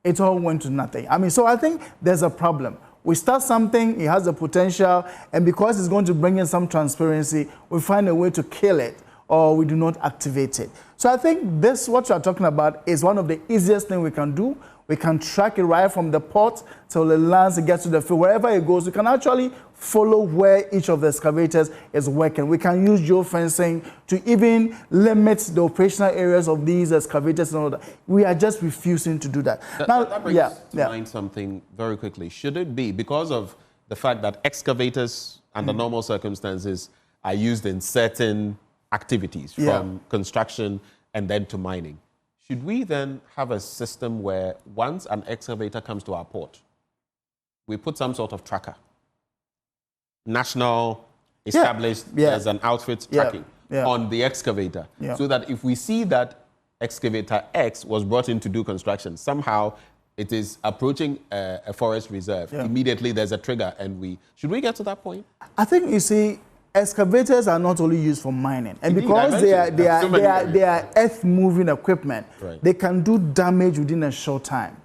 It all went to nothing. I mean, so I think there's a problem. We start something, it has the potential, and because it's going to bring in some transparency, we find a way to kill it, or we do not activate it. So I think this, what you are talking about, is one of the easiest things we can do. We can track it right from the port till it lands, it gets to the field. Wherever it goes, we can actually follow where each of the excavators is working. We can use geofencing to even limit the operational areas of these excavators and all that. We are just refusing to do that. That brings to mind something very quickly. Should it be, because of the fact that excavators under normal circumstances are used in certain activities, from construction and then to mining, should we then have a system where once an excavator comes to our port, we put some sort of tracker, national established as an outfit tracking on the excavator, so that if we see that excavator X was brought in to do construction, somehow it is approaching a forest reserve, immediately there's a trigger, and should we get to that point? I think, you see, excavators are not only used for mining, and because they are earth-moving equipment, they can do damage within a short time.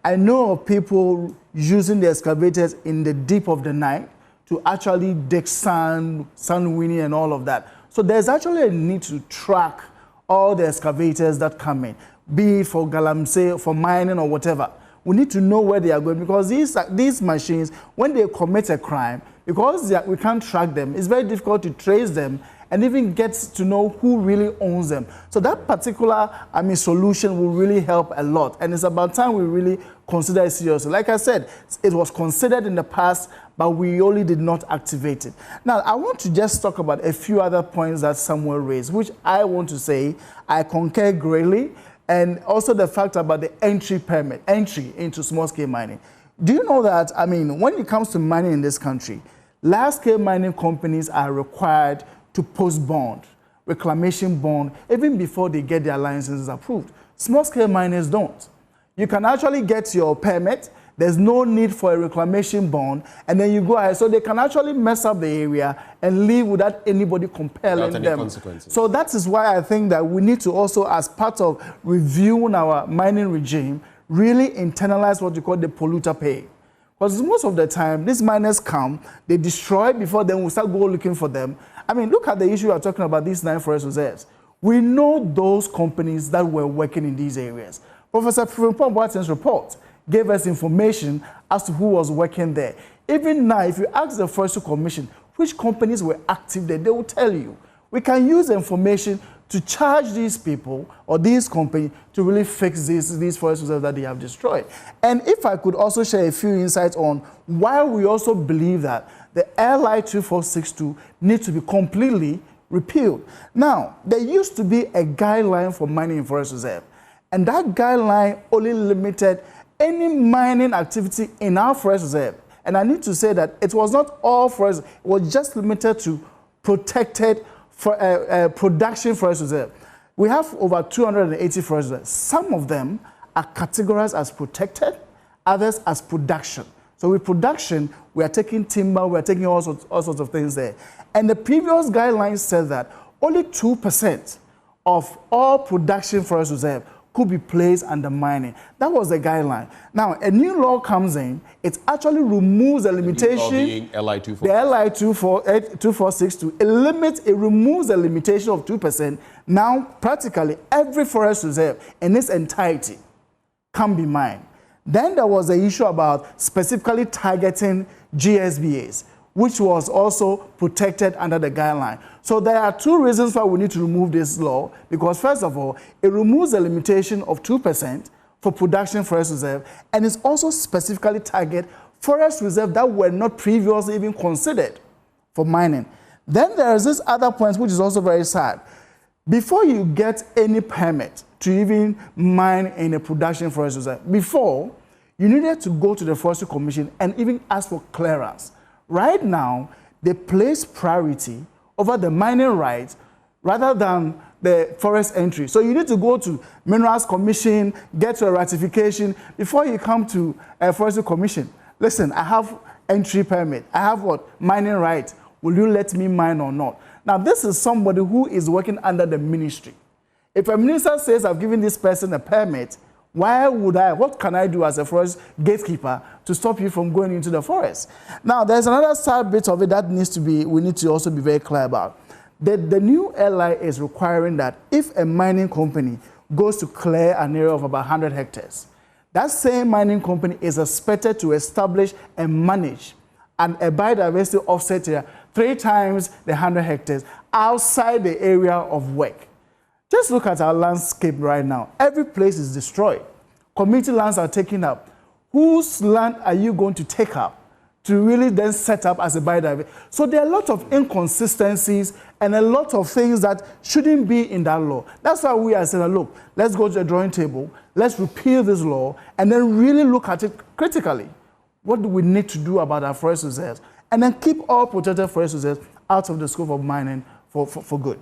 I know of people using the excavators in the deep of the night to actually dig sand winning and all of that. So there's actually a need to track all the excavators that come in, be it for Galamsey, for mining or whatever. We need to know where they are going, because these machines, when they commit a crime, because we can't track them, it's very difficult to trace them and even get to know who really owns them. So that particular, solution will really help a lot. And it's about time we really consider it seriously. Like I said, it was considered in the past, but we only did not activate it. Now, I want to just talk about a few other points that Samuel raised, which I want to say I concur greatly, and also the fact about the entry into small-scale mining. Do you know that, when it comes to mining in this country, large-scale mining companies are required to post bond, reclamation bond, even before they get their licenses approved. Small-scale miners don't. You can actually get your permit, there's no need for a reclamation bond, and then you go ahead. So they can actually mess up the area and leave without anybody compelling them. Consequences. So that is why I think that we need to also, as part of reviewing our mining regime, really internalize what you call the polluter pay. Because most of the time, these miners come, they destroy before then we start go looking for them. Look at the issue we are talking about, these 9 forest reserves. We know those companies that were working in these areas. Professor Frimpong-Boateng's report gave us information as to who was working there. Even now, if you ask the Forestry Commission which companies were active there, they will tell you. We can use information to charge these people or these companies to really fix these forest reserves that they have destroyed. And if I could also share a few insights on why we also believe that the LI 2462 needs to be completely repealed. Now, there used to be a guideline for mining in forest reserve, and that guideline only limited any mining activity in our forest reserve. And I need to say that it was not all forest, it was just limited to protected production forest reserve. We have over 280 forest reserves. Some of them are categorized as protected, others as production. So with production, we are taking timber, we are taking all sorts of things there. And the previous guidelines said that only 2% of all production forest reserve could be placed under mining. That was the guideline. Now, a new law comes in, it actually removes the limitation. The new law being LI 2462. It removes the limitation of 2%. Now, practically every forest reserve in its entirety can be mined. Then there was the issue about specifically targeting GSBAs, which was also protected under the guideline. So there are 2 reasons why we need to remove this law, because first of all, it removes the limitation of 2% for production forest reserve, and it's also specifically target forest reserve that were not previously even considered for mining. Then there is this other point which is also very sad. Before you get any permit to even mine in a production forest reserve, before, you needed to go to the Forestry Commission and even ask for clearance. Right now, they place priority over the mining rights rather than the forest entry. So you need to go to Minerals Commission, get your ratification before you come to a Forestry Commission. Listen, I have entry permit. I have what? Mining rights. Will you let me mine or not? Now, this is somebody who is working under the ministry. If a minister says, I've given this person a permit, what can I do as a forest gatekeeper to stop you from going into the forest? Now, there's another side bit of it that we need to also be very clear about. The new LI is requiring that if a mining company goes to clear an area of about 100 hectares, that same mining company is expected to establish and manage a biodiversity offset area 3 times the 100 hectares outside the area of work. Just look at our landscape right now. Every place is destroyed. Community lands are taken up. Whose land are you going to take up to really then set up as a biodiversity? So there are a lot of inconsistencies and a lot of things that shouldn't be in that law. That's why we are saying, look, let's go to the drawing table, let's repeal this law, and then really look at it critically. What do we need to do about our forest reserves? And then keep all protected forest reserves out of the scope of mining for good.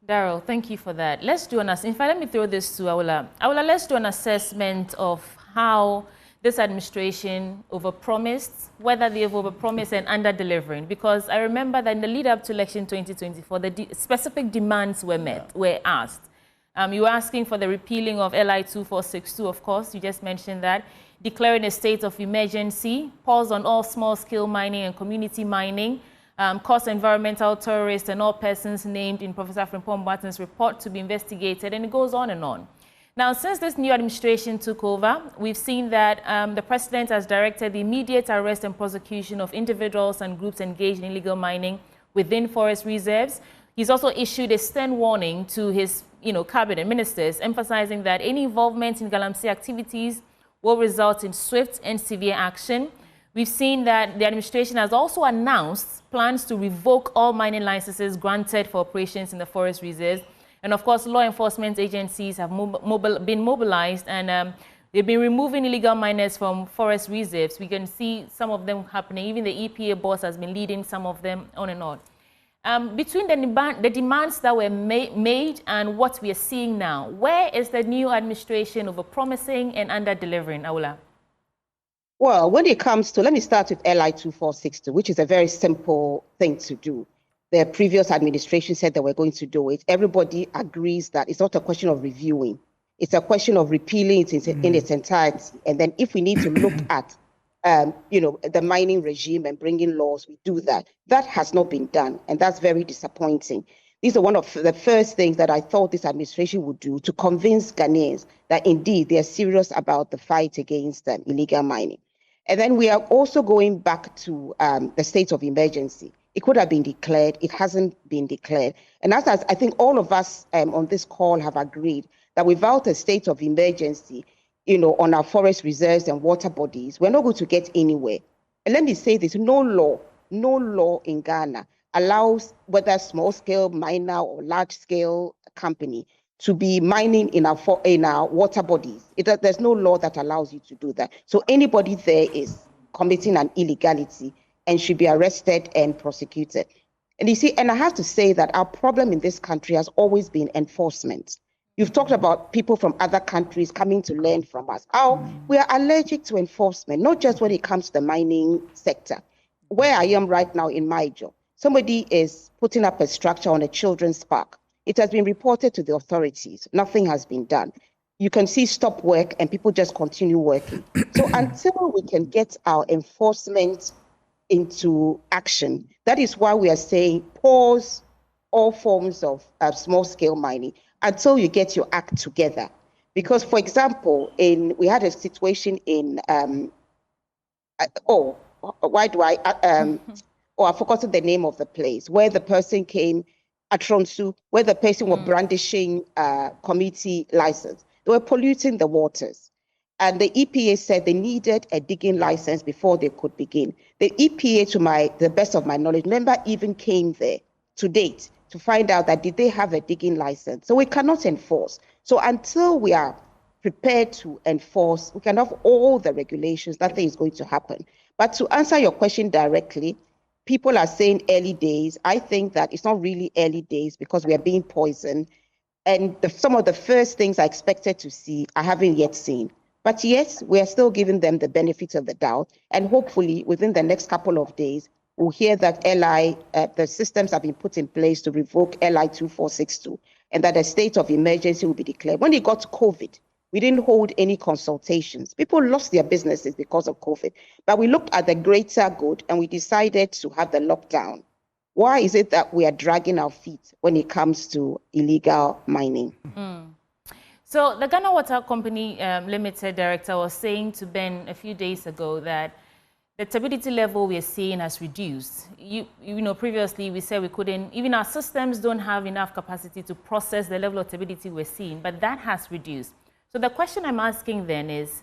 Daryl, thank you for that. Let's do an assessment. In fact, let me throw this to Awola. Awola, let's do an assessment of how this administration overpromised, whether they've overpromised and under-delivering. Because I remember that in the lead-up to election 2024, the specific demands were asked. You were asking for the repealing of LI 2462, of course, you just mentioned that, declaring a state of emergency, pause on all small-scale mining and community mining, cause environmental terrorists and all persons named in Professor Frimpong Boaten's report to be investigated, and it goes on and on. Now, since this new administration took over, we've seen that the president has directed the immediate arrest and prosecution of individuals and groups engaged in illegal mining within forest reserves. He's also issued a stern warning to his cabinet ministers, emphasizing that any involvement in Galamsey activities will result in swift and severe action. We've seen that the administration has also announced plans to revoke all mining licenses granted for operations in the forest reserves. And of course, law enforcement agencies have been mobilized, and they've been removing illegal miners from forest reserves. We can see some of them happening. Even the EPA boss has been leading some of them on and on. Between the demands that were made and what we are seeing now, where is the new administration overpromising and under-delivering, Awola? Well, when it comes to, let me start with LI 2462, which is a very simple thing to do. The previous administration said they were going to do it. Everybody agrees that it's not a question of reviewing. It's a question of repealing it in its entirety. And then if we need to look at, the mining regime and bringing laws, we do that. That has not been done, and that's very disappointing. These are one of the first things that I thought this administration would do to convince Ghanaians that indeed they are serious about the fight against illegal mining. And then we are also going back to the state of emergency. It could have been declared. It hasn't been declared. And as I think all of us on this call have agreed that without a state of emergency, on our forest reserves and water bodies, we're not going to get anywhere. And let me say this, no law in Ghana allows whether small-scale miner or large-scale company to be mining in our water bodies. There's no law that allows you to do that. So anybody there is committing an illegality and should be arrested and prosecuted. And you see, and I have to say that our problem in this country has always been enforcement. You've talked about people from other countries coming to learn from us. We are allergic to enforcement, not just when it comes to the mining sector. Where I am right now in my job, somebody is putting up a structure on a children's park. It has been reported to the authorities. Nothing has been done. You can see stop work and people just continue working. So until we can get our enforcement into action, that is why we are saying pause all forms of small-scale mining until you get your act together. Because, for example, we had a situation in, I've forgotten the name of the place, where the person came, Atronsu, where the person was brandishing community license. They were polluting the waters. And the EPA said they needed a digging license before they could begin. The EPA, to the best of my knowledge, never even came there to date to find out that did they have a digging license. So we cannot enforce. So until we are prepared to enforce, we can have all the regulations, nothing is going to happen. But to answer your question directly, people are saying early days. I think that it's not really early days because we are being poisoned. And some of the first things I expected to see, I haven't yet seen. But yes, we are still giving them the benefit of the doubt. And hopefully within the next couple of days, we'll hear that LI, the systems have been put in place to revoke LI 2462, and that a state of emergency will be declared. When it got to COVID, we didn't hold any consultations. People lost their businesses because of COVID, but we looked at the greater good and we decided to have the lockdown. Why is it that we are dragging our feet when it comes to illegal mining? So the Ghana Water Company Limited director was saying to Ben a few days ago that the turbidity level we are seeing has reduced. You know, previously we said we couldn't, even our systems don't have enough capacity to process the level of turbidity we're seeing, but that has reduced. So the question I'm asking then is,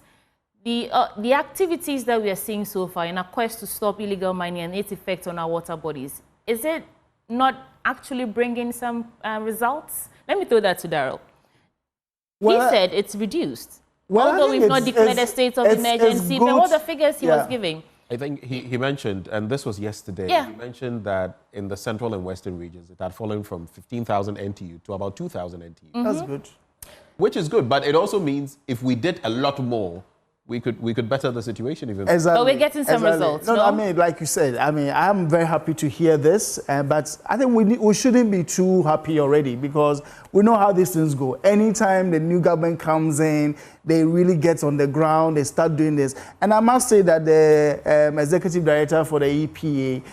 the activities that we are seeing so far in a quest to stop illegal mining and its effect on our water bodies, is it not actually bringing some results? Let me throw that to Daryl. He said it's reduced. Although we've not declared a state of emergency, but what the figures he was giving. I think he mentioned, and this was yesterday, he mentioned that in the central and western regions, it had fallen from 15,000 NTU to about 2,000 NTU. That's good. Which is good, but it also means if we did a lot more, we could better the situation even. Exactly. But we're getting some results. No, I mean, like you said, I mean, I'm very happy to hear this, but I think we shouldn't be too happy already, because we know how these things go. Anytime the new government comes in, they really get on the ground, they start doing this. And I must say that the executive director for the EPA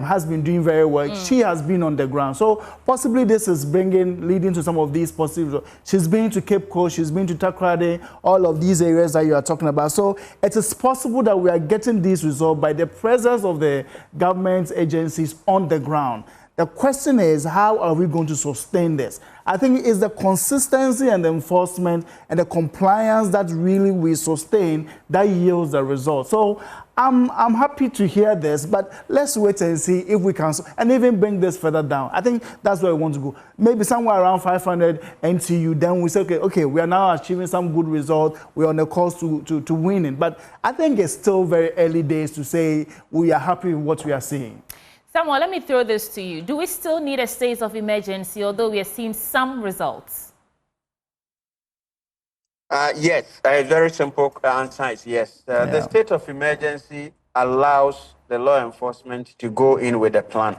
has been doing very well. She has been on the ground. So possibly this is leading to some of these positive results. She's been to Cape Coast, she's been to Takoradi, all of these areas that you are talking about. So it is possible that we are getting these results by the presence of the government agencies on the ground. The question is, how are we going to sustain this? I think it's the consistency and the enforcement and the compliance that really we sustain that yields the result. So I'm happy to hear this, but let's wait and see if we can, and even bring this further down. I think that's where we want to go. Maybe somewhere around 500 NTU, then we say, okay, we are now achieving some good result. We're on the course to winning. But I think it's still very early days to say we are happy with what we are seeing. Samuel, let me throw this to you. Do we still need a state of emergency, although we are seeing some results? Yes, a very simple answer is yes. The state of emergency allows the law enforcement to go in with a plan.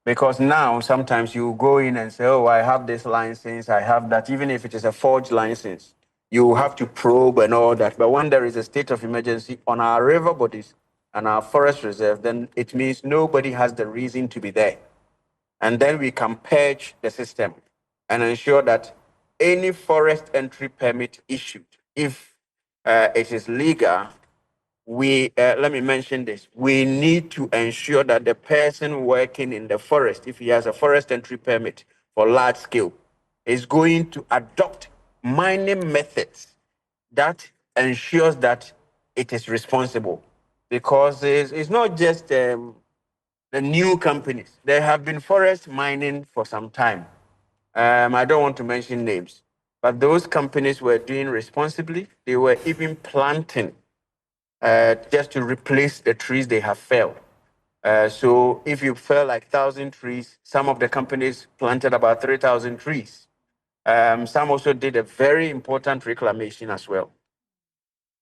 Because now, sometimes you go in and say, oh, I have this license, I have that, even if it is a forged license. You have to probe and all that. But when there is a state of emergency on our river bodies and our forest reserve, then it means nobody has the reason to be there. And then we can purge the system and ensure that any forest entry permit issued, if it is legal, let me mention this, we need to ensure that the person working in the forest, if he has a forest entry permit for large scale, is going to adopt mining methods that ensures that it is responsible. Because it's not just the new companies. There have been forest mining for some time. I don't want to mention names, but those companies were doing responsibly. They were even planting just to replace the trees they have felled. So if you fell like 1,000 trees, some of the companies planted about 3,000 trees. Some also did a very important reclamation as well.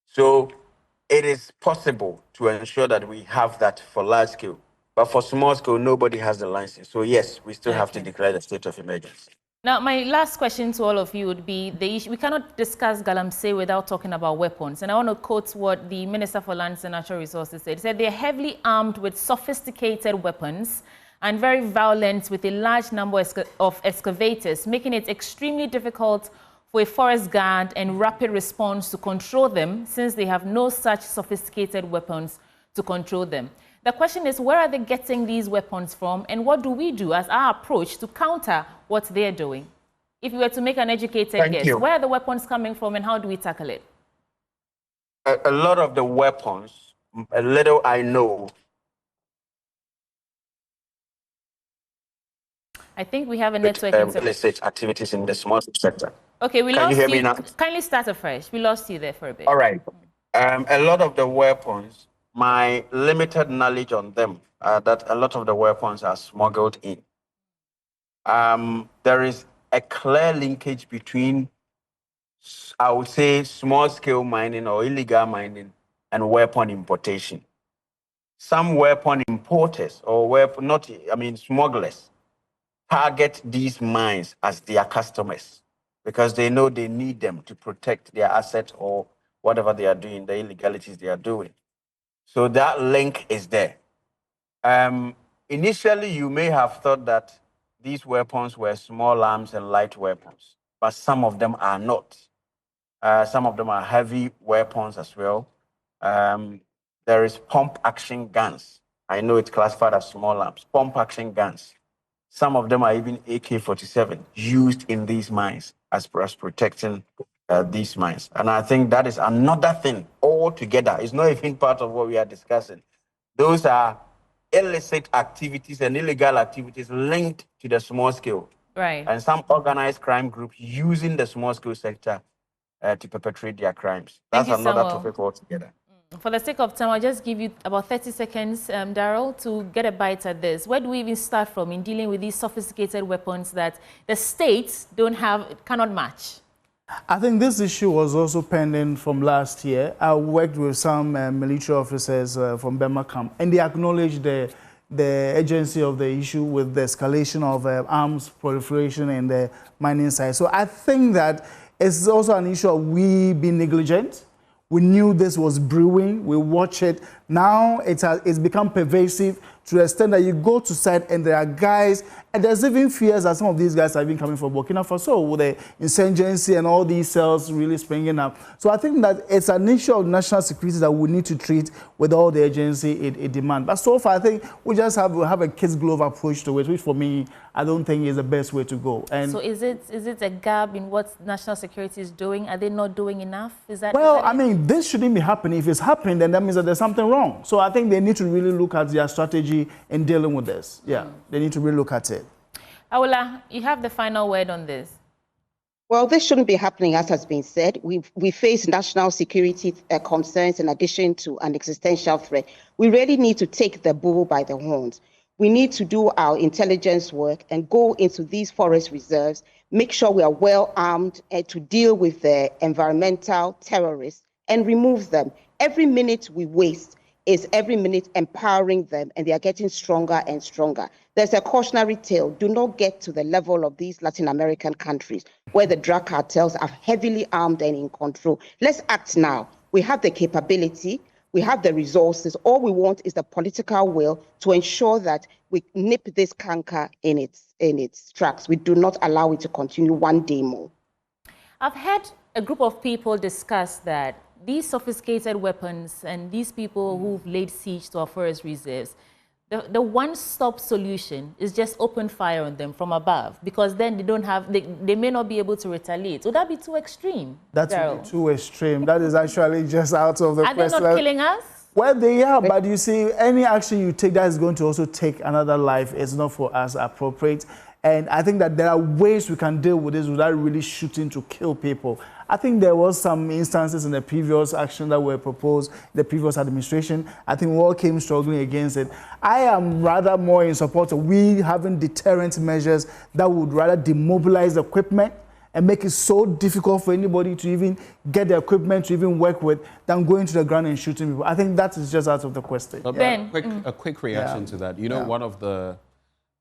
So it is possible to ensure that we have that for large scale. But for small scale, nobody has the license. So yes, we still have to declare the state of emergency. Now, my last question to all of you would be the issue. We cannot discuss Galamsey without talking about weapons. And I want to quote what the Minister for Lands and Natural Resources said. He said they're heavily armed with sophisticated weapons and very violent with a large number of excavators, making it extremely difficult for a forest guard and rapid response to control them, since they have no such sophisticated weapons to control them. The question is, where are they getting these weapons from, and what do we do as our approach to counter what they're doing? If you were to make an educated guess, where are the weapons coming from and how do we tackle it? A lot of the weapons, a little I know. I think we have a network illicit activities in the small sector. Okay, we lost you. Can you hear me now? Kindly start afresh. We lost you there for a bit. All right. A lot of the weapons, my limited knowledge on them, that a lot of the weapons are smuggled in. There is a clear linkage between, I would say, small-scale mining or illegal mining and weapon importation. some weapon importers or smugglers target these mines as their customers because they know they need them to protect their assets or whatever they are doing, the illegalities they are doing. So that link is there. Initially, you may have thought that these weapons were small arms and light weapons, but some of them are not. Some of them are heavy weapons as well. There is pump-action guns. I know it's classified as small arms. Pump-action guns. Some of them are even AK-47 used in these mines as protecting these mines. And I think that is another thing altogether. It's not even part of what we are discussing. Those are illicit activities and illegal activities linked to the small scale. Right. And some organized crime groups using the small scale sector to perpetrate their crimes. That's another topic altogether. For the sake of time, I'll just give you about 30 seconds, Daryl, to get a bite at this. Where do we even start from in dealing with these sophisticated weapons that the states cannot match? I think this issue was also pending from last year. I worked with some military officers from Burma camp, and they acknowledged the urgency of the issue with the escalation of arms proliferation in the mining side. So I think that it's also an issue of we being negligent. We knew this was brewing. We watch it. Now it's become pervasive to the extent that you go to site and there are guys, and there's even fears that some of these guys have been coming from Burkina Faso with the insurgency and all these cells really springing up. So I think that it's an issue of national security that we need to treat with all the urgency it demands. But so far, I think we just have a kid's glove approach to it, which for me, I don't think is the best way to go. And so is it a gap in what national security is doing? Are they not doing enough? Well, I mean, this shouldn't be happening. If it's happening, then that means that there's something wrong. So I think they need to really look at their strategy in dealing with this. Yeah, they need to really look at it. Awola, you have the final word on this. Well, this shouldn't be happening, as has been said. We face national security concerns in addition to an existential threat. We really need to take the bull by the horns. We need to do our intelligence work and go into these forest reserves, make sure we are well armed to deal with the environmental terrorists and remove them. Every minute we waste is every minute empowering them, and they are getting stronger and stronger. There's a cautionary tale. Do not get to the level of these Latin American countries where the drug cartels are heavily armed and in control. Let's act now. We have the capability. We have the resources. All we want is the political will to ensure that we nip this canker in its tracks. We do not allow it to continue one day more. I've had a group of people discuss that these sophisticated weapons and these people who've laid siege to our forest reserves, the one-stop solution is just open fire on them from above, because then they may not be able to retaliate. Would that be too extreme? That's too extreme. That is actually just out of the question. Are they not killing us? Well, they are, but you see, any action you take that is going to also take another life is not for us appropriate. And I think that there are ways we can deal with this without really shooting to kill people. I think there was some instances in the previous action that were proposed, the previous administration. I think we all came struggling against it. I am rather more in support of we having deterrent measures that would rather demobilize the equipment and make it so difficult for anybody to even get the equipment to even work with than going to the ground and shooting people. I think that is just out of the question. Ben, a quick reaction to that. You know, one of the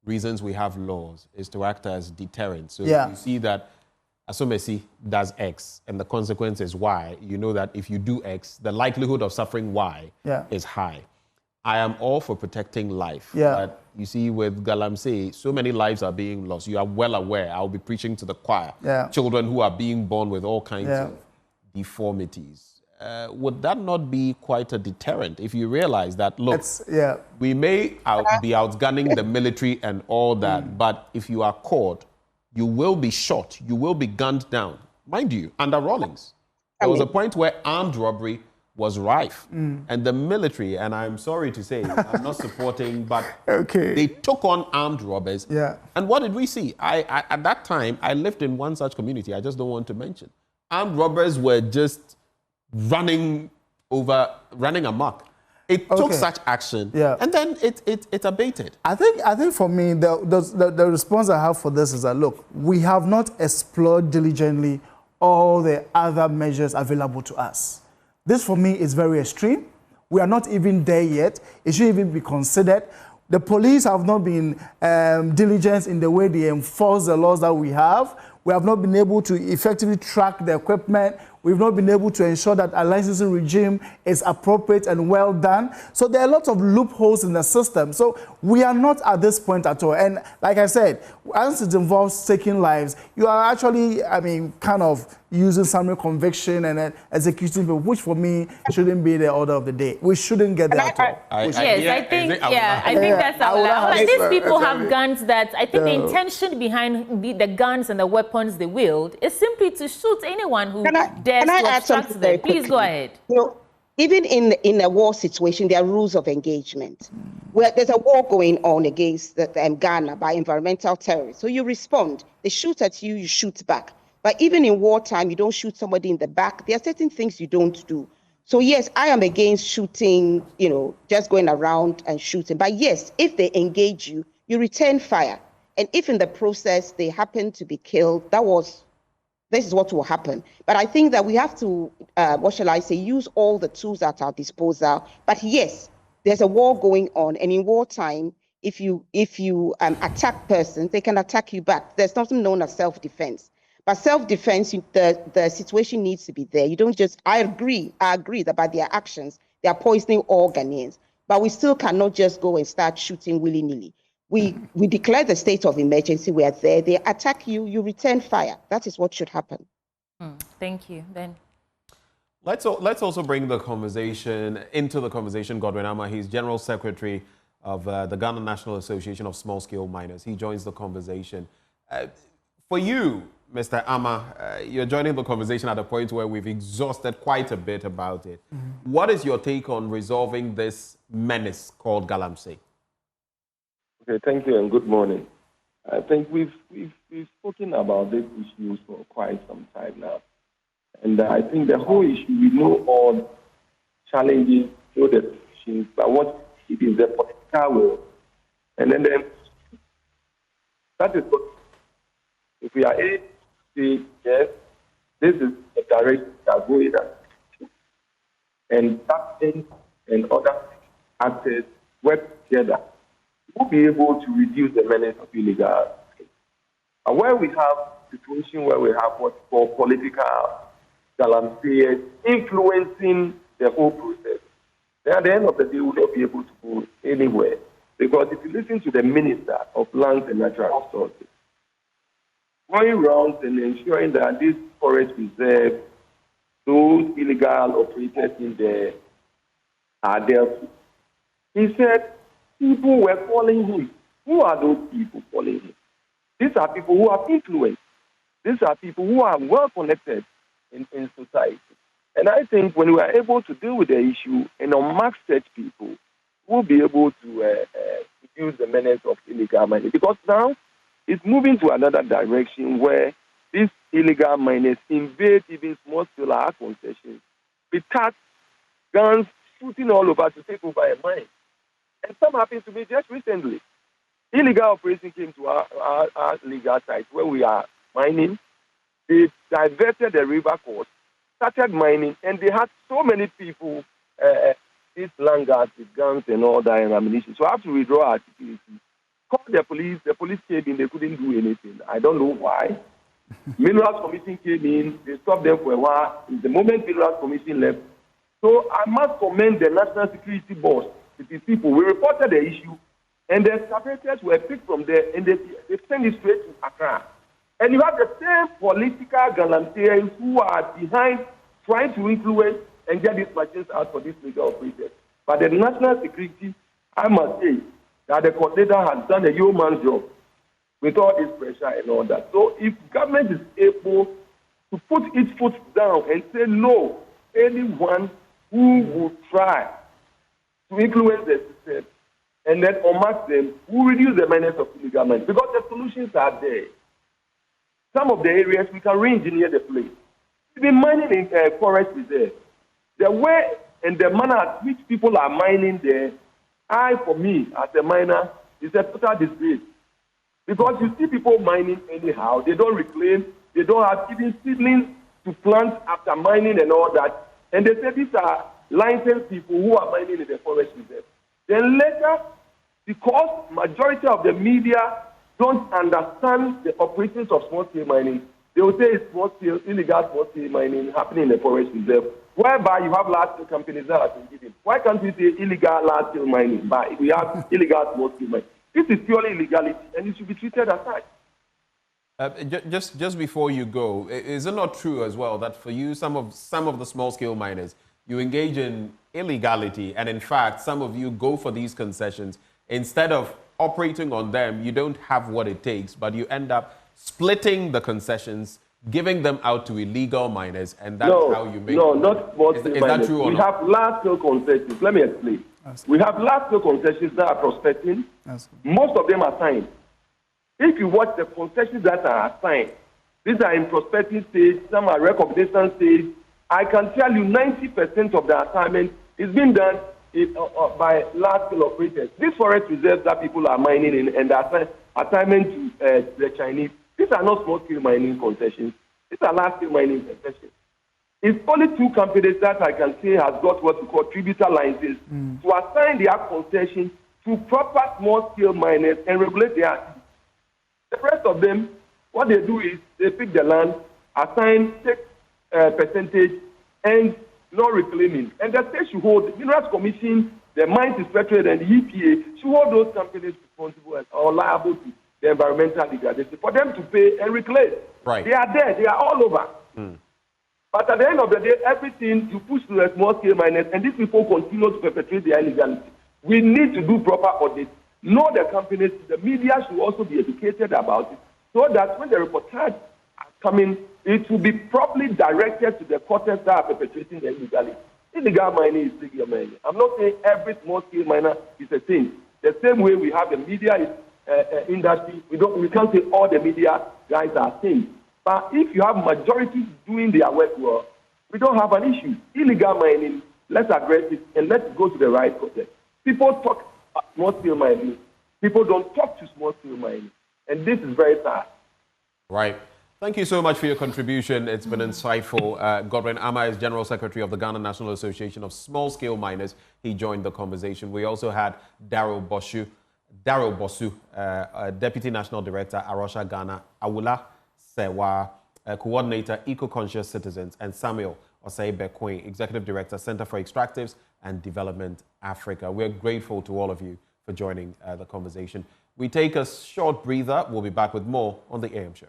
reasons we have laws is to act as deterrent. So if you see that Asomesi does X and the consequence is Y, you know that if you do X, the likelihood of suffering Y is high. I am all for protecting life. But you see, with Galamsey, so many lives are being lost. You are well aware. I'll be preaching to the choir. Children who are being born with all kinds of deformities. Would that not be quite a deterrent if you realize that, look, we may be outgunning the military and all that, but if you are caught, you will be shot, you will be gunned down. Mind you, under Rawlings, there was a point where armed robbery was rife. And the military, and I'm sorry to say, I'm not supporting, but they took on armed robbers. And what did we see? At that time, I lived in one such community I just don't want to mention. Armed robbers were just running amok. It took such action, and then it abated. I think for me, the response I have for this is that, look, we have not explored diligently all the other measures available to us. This, for me, is very extreme. We are not even there yet. It should even be considered. The police have not been diligent in the way they enforce the laws that we have. We have not been able to effectively track the equipment. We've not been able to ensure that our licensing regime is appropriate and well done. So there are lots of loopholes in the system. So we are not at this point at all. And like I said, once it involves taking lives, you are actually, kind of using summary conviction and then executing people, which for me shouldn't be the order of the day. We shouldn't get there at all. I think that's our these people have guns that I think the intention behind the guns and the weapons they wield is simply to shoot anyone who dares to obstruct them. Please go ahead. You know, even in a war situation, there are rules of engagement. Where there's a war going on against Ghana by environmental terrorists. So you respond. They shoot at you, you shoot back. But even in wartime, you don't shoot somebody in the back. There are certain things you don't do. So yes, I am against shooting, just going around and shooting. But yes, if they engage you, you return fire. And if in the process they happen to be killed, this is what will happen. But I think that we have to, use all the tools at our disposal. But yes, there's a war going on. And in wartime, if you attack persons, they can attack you back. There's something known as self-defense. But self-defense, the situation needs to be there. You don't just, I agree that by their actions, they are poisoning all Ghanaians. But we still cannot just go and start shooting willy-nilly. We declare the state of emergency. We are there. They attack you. You return fire. That is what should happen. Thank you. Then let's also bring the conversation into the conversation. Godwin Ama, he's General Secretary of the Ghana National Association of Small-Scale Miners. He joins the conversation. For you, Mr. Ama, you're joining the conversation at a point where we've exhausted quite a bit about it. What is your take on resolving this menace called Galamsey? Okay, thank you and good morning. I think we've spoken about this issue for quite some time now. And I think the whole issue, we know all challenges, know the solutions, but what it is the political will. And then that is what, if we are able to say, yes, this is the direction we are going at, and captains and other actors work together, we'll be able to reduce the menace of illegal. And where we have a situation where we have what we call political Galamsey influencing the whole process, then at the end of the day, we'll not be able to go anywhere. Because if you listen to the Minister of Lands and Natural Resources, going around and ensuring that this forest reserve, those illegal operators in there are dealt with. He said people were calling him. Who are those people calling him? These are people who have influence. These are people who are well connected in society. And I think when we are able to deal with the issue and unmark such people, we'll be able to reduce the menace of illegal mining. Because now it's moving to another direction where these illegal miners invade even small-scale concessions with cars, guns, shooting all over to take over a mine. And some happened to me just recently. Illegal operation came to our legal site where we are mining. They diverted the river course, started mining, and they had so many people, these langars with guns and all that and ammunition. So I have to withdraw our security. Called the police came in, they couldn't do anything. I don't know why. Minerals Commission came in, they stopped them for a while. The moment Minerals Commission left, so I must commend the National Security Board with these people. We reported the issue, and the excavators were picked from there, and they sent it straight to Accra. And you have the same political Galamseyans who are behind trying to influence and get these machines out for these legal operators. But the national security, I must say, that the coordinator has done a yeoman's job with all this pressure and all that. So if government is able to put its foot down and say no, anyone who will try to influence the system and then unmask them will reduce the menace of illegal mining. Because the solutions are there. Some of the areas we can re-engineer the place. We've been mining in forest reserve. The way and the manner at which people are mining there, for me, as a miner, is a total disgrace. Because you see people mining anyhow, they don't reclaim, they don't have even seedlings to plant after mining and all that. And they say these are licensed people who are mining in the forest reserve. Then later, because majority of the media don't understand the operations of small-scale mining, they will say it's illegal small-scale mining happening in the forest reserve, whereby you have large-scale companies that are competing. Why can't we say illegal large-scale mining, but we have illegal small-scale mining? This is purely illegality, and it should be treated as such. Just before you go, is it not true as well that for you, some of the small-scale miners, you engage in illegality, and in fact, some of you go for these concessions instead of operating on them? You don't have what it takes, but you end up splitting the concessions, giving them out to illegal miners, and that's how you make. No, not small-scale miners. Is that true or not? We have large-scale concessions. Let me explain. We have large-scale concessions that are prospecting. Most of them are signed. If you watch the concessions that are assigned, these are in prospecting stage, some are recognition stage. I can tell you 90% of the assignment is being done by large-scale operators. These forest reserves that people are mining in and the assignment to the Chinese, these are not small-scale mining concessions. These are large-scale mining concessions. It's only 2 companies that I can say has got what we call tributal licenses to assign their concession to proper small-scale miners and regulate their activities. The rest of them, what they do is they pick the land, assign, take percentage, and no reclaiming. And the state should hold, the Minerals Commission, the Mines Inspectorate, and the EPA should hold those companies responsible or liable to the environmental degradation for them to pay and reclaim. Right. They are there, they are all over. But at the end of the day, everything you push to the small-scale miners, and these people continue to perpetrate their illegality. We need to do proper audit. Know the companies, the media should also be educated about it, so that when the reportage are coming, it will be properly directed to the quarters that are perpetrating the illegality. Illegal mining is legal mining. I'm not saying every small-scale miner is the same. The same way we have the media industry, we can't say all the media guys are same. But if you have majority doing their work well, we don't have an issue. Illegal mining, let's address it and let's go to the right process. People talk small-scale mining. People don't talk to small-scale mining. And this is very sad. Right. Thank you so much for your contribution. It's been insightful. Godwin Ama is General Secretary of the Ghana National Association of Small-Scale Miners. He joined the conversation. We also had Daryl Bosu, Deputy National Director, Arusha Ghana, Awula Sewa, Coordinator, Eco-Conscious Citizens, and Samuel Osei-Bekwin, Executive Director, Center for Extractives and Development Africa. We're grateful to all of you for joining the conversation. We take a short breather. We'll be back with more on the AM Show.